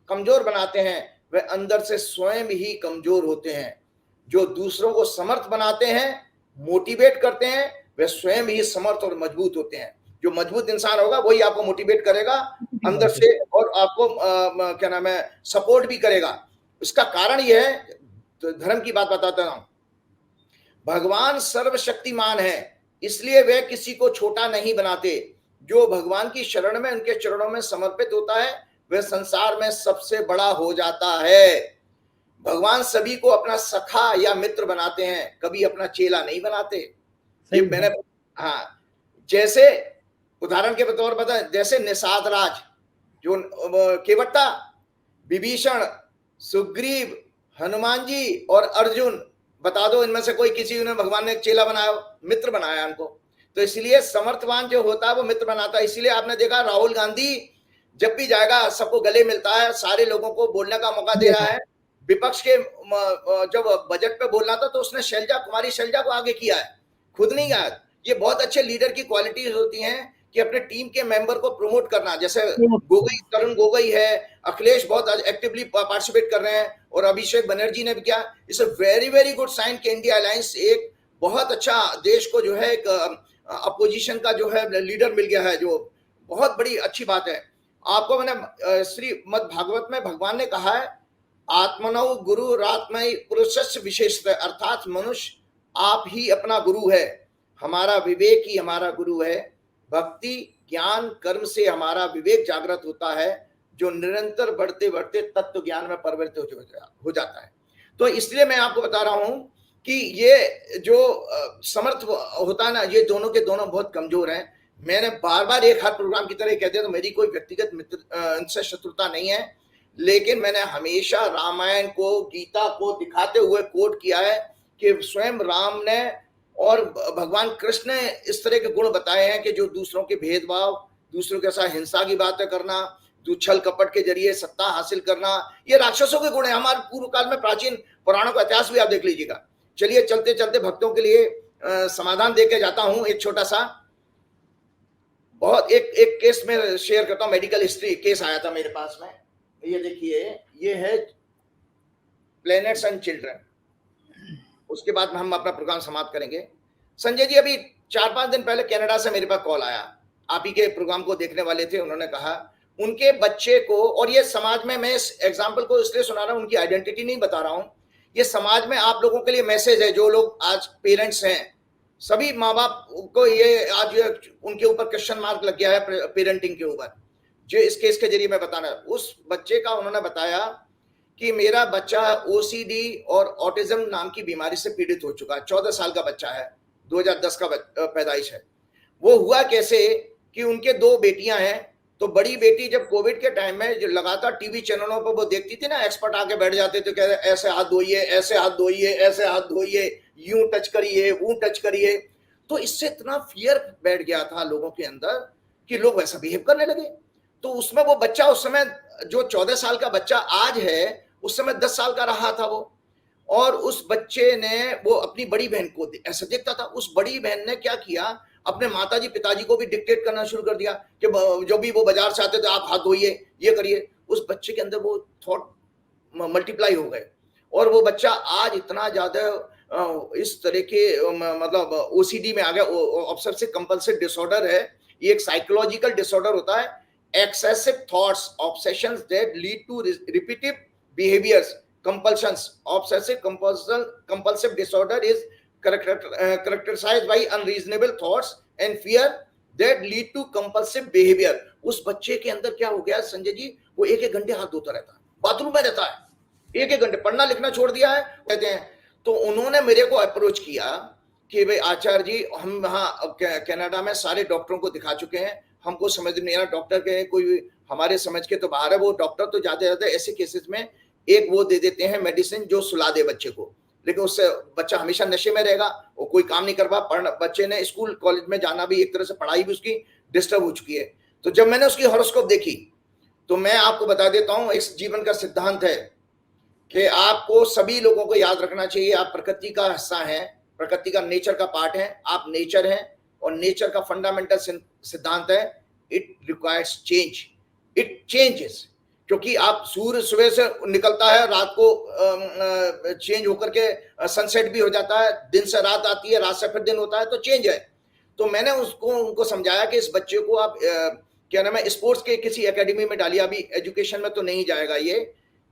कमजोर बनाते हैं वे अंदर से स्वयं ही कमजोर होते हैं। जो दूसरों को समर्थ बनाते हैं, मोटिवेट करते हैं, वे स्वयं ही समर्थ और मजबूत होते हैं। जो मजबूत इंसान होगा वही आपको मोटिवेट करेगा अंदर से, और आपको क्या नाम है, सपोर्ट भी करेगा। इसका कारण यह है, तो धर्म की बात बताता हूं, भगवान सर्वशक्तिमान है, इसलिए वे किसी को छोटा नहीं बनाते। जो भगवान की शरण में, उनके चरणों में समर्पित होता है, वह संसार में सबसे बड़ा हो जाता है। भगवान सभी को अपना सखा या मित्र बनाते हैं, कभी अपना चेला नहीं बनाते। ये मैंने, हाँ, जैसे उदाहरण के तौर पर बता, जैसे निषाद राज, जो केवट्टा, विभीषण, सुग्रीव, हनुमान जी और अर्जुन, बता दो इनमें से कोई किसी ने भगवान ने चेला बनाया, मित्र बनाया उनको। तो इसलिए समर्थवान जो होता है वो मित्र बनाता है। इसलिए आपने देखा राहुल गांधी जब भी जाएगा सबको गले मिलता है, सारे लोगों को बोलने का मौका दे रहा है। विपक्ष के जब बजट पे बोलना था तो उसने कुमारी शैलजा को आगे किया है, खुद नहीं गया। ये बहुत अच्छे लीडर की क्वालिटीज होती हैं कि अपने टीम के मेंबर को प्रमोट करना। जैसे गोगोई, तरुण गोगोई है, अखिलेश बहुत एक्टिवली पार्टिसिपेट कर रहे हैं, और अभिषेक बनर्जी ने भी किया। It's a very very good sign कि इंडिया अलायंस एक बहुत अच्छा देश को जो है एक अपोजिशन का जो है लीडर मिल गया है, जो बहुत बड़ी अच्छी बात है। आपको मैंने श्रीमद् भागवत में भगवान ने कहा है, आत्मनौ गुरु रात्मय पुरुषस्य विशेषतः, अर्थात मनुष्य आप ही अपना गुरु है, हमारा विवेक ही हमारा गुरु है। भक्ति ज्ञान कर्म से हमारा विवेक जागृत होता है, जो निरंतर बढ़ते बढ़ते तत्व ज्ञान में परिवर्तित हो जाता है। तो इसलिए मैं आपको बता रहा हूं कि ये जो समर्थ होता है ना, ये दोनों के दोनों बहुत कमजोर हैं। मैंने बार बार एक हर प्रोग्राम की तरह कह दिया, तो मेरी कोई व्यक्तिगत मित्र इनसे शत्रुता नहीं है, लेकिन मैंने हमेशा रामायण को, गीता को दिखाते हुए कोट किया है कि स्वयं राम ने और भगवान कृष्ण ने इस तरह के गुण बताए हैं कि जो दूसरों के भेदभाव, दूसरों के साथ हिंसा की बातें करना, छल कपट के जरिए सत्ता हासिल करना, ये राक्षसों के गुण है। हमारे पूर्व काल में प्राचीन पुराणों का इतिहास भी आप देख लीजिएगा। चलिए चलते चलते भक्तों के लिए समाधान देके जाता हूं। एक छोटा सा बहुत एक केस में शेयर करता हूं, मेडिकल हिस्ट्री केस आया था मेरे पास में। ये देखिए, ये है प्लैनेट्स एंड चिल्ड्रन। उसके बाद में हम अपना प्रोग्राम समाप्त करेंगे। संजय जी, अभी 4-5 दिन पहले कनाडा से मेरे पास कॉल आया, आप ही के प्रोग्राम को देखने वाले थे। उन्होंने कहा उनके बच्चे को, और ये समाज में, मैं इस एग्जाम्पल को इसलिए सुना रहा हूं, उनकी आइडेंटिटी नहीं बता रहा हूं, ये समाज में आप लोगों के लिए मैसेज है। जो लोग आज पेरेंट्स हैं, सभी माँ बाप को ये आज उनके ऊपर क्वेश्चन मार्क लग गया है पेरेंटिंग के ऊपर, जो इस केस के जरिए मैं बताना। उस बच्चे का उन्होंने बताया कि मेरा बच्चा ओसीडी और ऑटिज्म नाम की बीमारी से पीड़ित हो चुका है। 14 साल का बच्चा है, 2010 का पैदाइश है। वो हुआ कैसे कि उनके 2 बेटियां हैं। तो बड़ी बेटी जब कोविड के टाइम में जो लगातार टीवी चैनलों पर वो देखती थी ना, एक्सपर्ट आके बैठ जाते थे, कह रहे ऐसे हाथ धोइए, ऐसे हाथ धोइए, ऐसे हाथ धोइए, यूं टच करिए, वो टच करिए। तो इससे इतना फियर बैठ गया था लोगों के अंदर कि लोग वैसा बिहेव करने लगे। तो उसमें वो बच्चा उस समय, जो 14 साल का बच्चा आज है, उस समय 10 साल का रहा था वो। और उस बच्चे ने, वो अपनी बड़ी बहन को ऐसा देखता था। उस बड़ी बहन ने क्या किया, अपने माताजी पिताजी को भी डिक्टेट करना शुरू कर दिया कि जो भी वो बाजार से आते थे, आप हाथ धोइए, ये करिए। उस बच्चे के अंदर वो थॉट मल्टीप्लाई हो गए, और वो बच्चा आज इतना ज्यादा इस तरह के मतलब ओसीडी में आ गया। ऑब्सेसिव कंपल्सिव डिसऑर्डर है, ये एक साइकोलॉजिकल डिसऑर्डर होता है। excessive thoughts, obsessions that lead to repetitive behaviors, compulsions. Obsessive compulsive disorder is characterized by unreasonable thoughts and fear that lead to compulsive behavior. उस बच्चे के अंदर क्या हो गया संजय जी, वो 1-1 घंटे हाथ धोता रहता है, बाथरूम में रहता है, 1-1 घंटे, पढ़ना लिखना छोड़ दिया है कहते हैं। तो उन्होंने मेरे को अप्रोच किया कि भाई आचार्य जी, हम वहाँ कनाडा में सारे डॉक्टरों को दिखा चुके हैं, हमको समझ नहीं आ रहा, डॉक्टर के कोई हमारे समझ के तो बाहर है। वो डॉक्टर तो जाते रहते ऐसे केसेस में एक वो दे देते हैं मेडिसिन जो सुला दे बच्चे को, लेकिन उससे बच्चा हमेशा नशे में रहेगा, वो कोई काम नहीं कर पा। बच्चे ने स्कूल कॉलेज में जाना भी, एक तरह से पढ़ाई भी उसकी डिस्टर्ब हो चुकी है। तो जब मैंने उसकी हॉरोस्कोप देखी, तो मैं आपको बता देता हूँ, इस जीवन का सिद्धांत है कि आपको सभी लोगों को याद रखना चाहिए, आप प्रकृति का हिस्सा हैं, प्रकृति का नेचर का पार्ट है, आप नेचर हैं। और नेचर का फंडामेंटल सिद्धांत है, it requires change, it changes. क्योंकि आप सूर्य सुबह से निकलता है, रात को चेंज होकर के सनसेट भी हो जाता है, दिन से रात आती है, रात से फिर दिन होता है, तो चेंज है। तो मैंने उनको समझाया कि इस बच्चे को आप क्या नाम है, स्पोर्ट्स के किसी एकेडमी में डालिए, अभी एजुकेशन में तो नहीं जाएगा ये,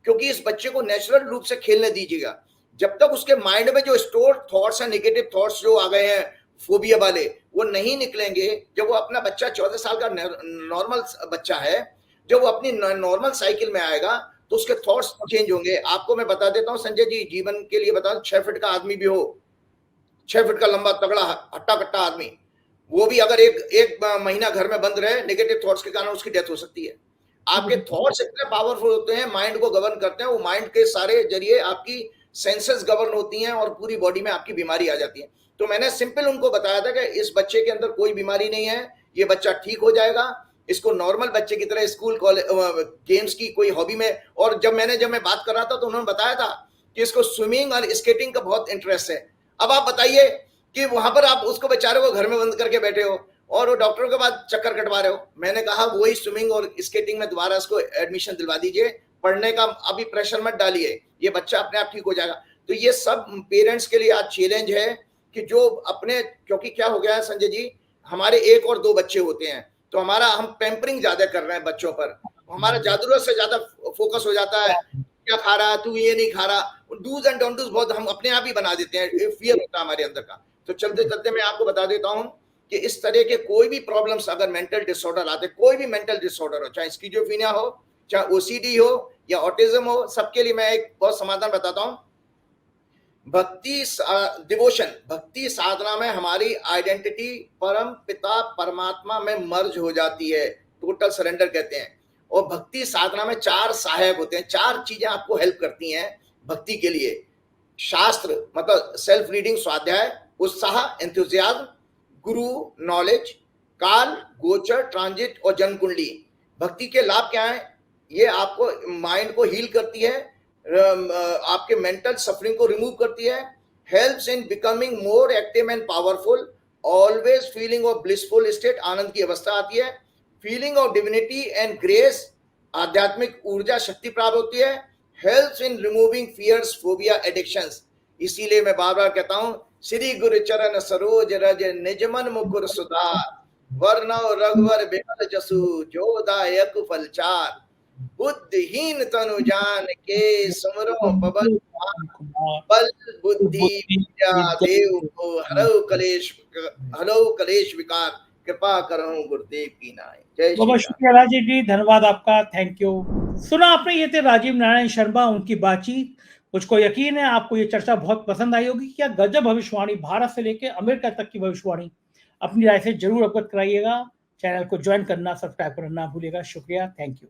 क्योंकि इस बच्चे को नेचुरल रूप से खेलने दीजिएगा। जब तक उसके माइंड में जो स्टोर थॉट्स हैं, नेगेटिव थॉट्स जो आ गए हैं फोबिया वाले, वो नहीं निकलेंगे। जब वो अपना बच्चा 14 साल का नॉर्मल बच्चा है, जब वो अपनी नॉर्मल साइकिल में आएगा तो उसके थॉट्स चेंज होंगे। आपको मैं बता देता हूं संजय जी, जीवन के लिए बता, 6 फीट का आदमी भी हो, 6 फीट का लंबा तगड़ा हट्टा कट्टा आदमी, वो भी अगर एक महीना घर में बंद रहे, नेगेटिव थॉट्स के कारण उसकी डेथ हो सकती है। आपके थॉट्स इतने पावरफुल होते हैं, माइंड को गवर्न करते हैं, वो माइंड के सारे जरिए आपकी सेंसेस गवर्न होती हैं और पूरी बॉडी में आपकी बीमारी आ जाती है। तो मैंने सिंपल उनको बताया था कि इस बच्चे के अंदर कोई बीमारी नहीं है, ये बच्चा ठीक हो जाएगा, इसको नॉर्मल बच्चे की तरह स्कूल कॉलेज गेम्स की कोई हॉबी में, और जब मैं बात कर रहा था तो उन्होंने बताया था कि इसको स्विमिंग और स्केटिंग का बहुत इंटरेस्ट है। अब आप बताइए कि वहां पर आप उसको बेचारे को घर में बंद करके बैठे हो और वो डॉक्टरों के बाद चक्कर कटवा रहे हो। मैंने कहा वही स्विमिंग और स्केटिंग में दोबारा इसको एडमिशन दिलवा दीजिए, पढ़ने का अभी प्रेशर मत डालिए, ये बच्चा अपने आप ठीक हो जाएगा। तो ये सब पेरेंट्स के लिए आज चैलेंज है कि जो अपने, क्योंकि क्या हो गया है संजय जी, हमारे 1 और 2 बच्चे होते हैं तो हम पैम्परिंग ज्यादा कर रहे हैं बच्चों पर, हमारा जरूरत से ज्यादा फोकस हो जाता है, क्या खा रहा, तू ये नहीं खा रहा, डूज एंड डोंट डूज बहुत हम अपने आप ही बना देते हैं, फियर होता है हमारे अंदर का। तो चलते चलते मैं आपको बता देता हूं कि इस तरह के कोई भी प्रॉब्लम्स, अगर मेंटल डिसऑर्डर आते, कोई भी मेंटल डिसऑर्डर हो, चाहे स्किज़ोफ्रेनिया हो, चाहे ओसीडी हो या ऑटिज्म हो, सबके लिए मैं एक बहुत समाधान बताता हूं। भक्ति साधना में हमारी आइडेंटिटी परम पिता परमात्मा में मर्ज हो जाती है, टोटल सरेंडर कहते हैं। और भक्ति साधना में 4 सहायक होते हैं, 4 चीजें आपको हेल्प करती हैं भक्ति के लिए। शास्त्र मतलब सेल्फ रीडिंग, स्वाध्याय, उत्साह एंथुसियाज्म, गुरु नॉलेज, काल गोचर ट्रांजिट और जन्म कुंडली। भक्ति के लाभ क्या है? ये आपको माइंड को हील करती है, आपके मेंटल सफरिंग को रिमूव करती है, helps in becoming more active and powerful, always feeling of blissful state, आनंद की अवस्था आती है, feeling of divinity and grace, आध्यात्मिक ऊर्जा शक्ति प्राप्त होती है, helps in removing fears phobia addictions. इसीलिए मैं बार बार कहता हूं, श्री गुरु चरण सरोज रज निजमन मुकुर सुधार, वर्णव रघुवर बिमल जसु जो दायक फलचार, बुद्धिहीन तनु जान के सुमरो पवन बल बुद्धि विद्या देव को हरौ कलेश विकार, कृपा करो गुरुदेव की नाय। जय बहुत श्री शुक्रिया राजीव जी, धन्यवाद आपका, थैंक यू। सुना आपने, ये थे राजीव नारायण शर्मा, उनकी बातचीत। मुझको यकीन है आपको ये चर्चा बहुत पसंद आई होगी। क्या गजब भविष्यवाणी, भारत से लेकर अमेरिका तक की भविष्यवाणी। अपनी राय से जरूर अवगत कराइएगा। चैनल को ज्वाइन करना, सब्सक्राइब करना ना भूलिएगा। शुक्रिया, थैंक यू।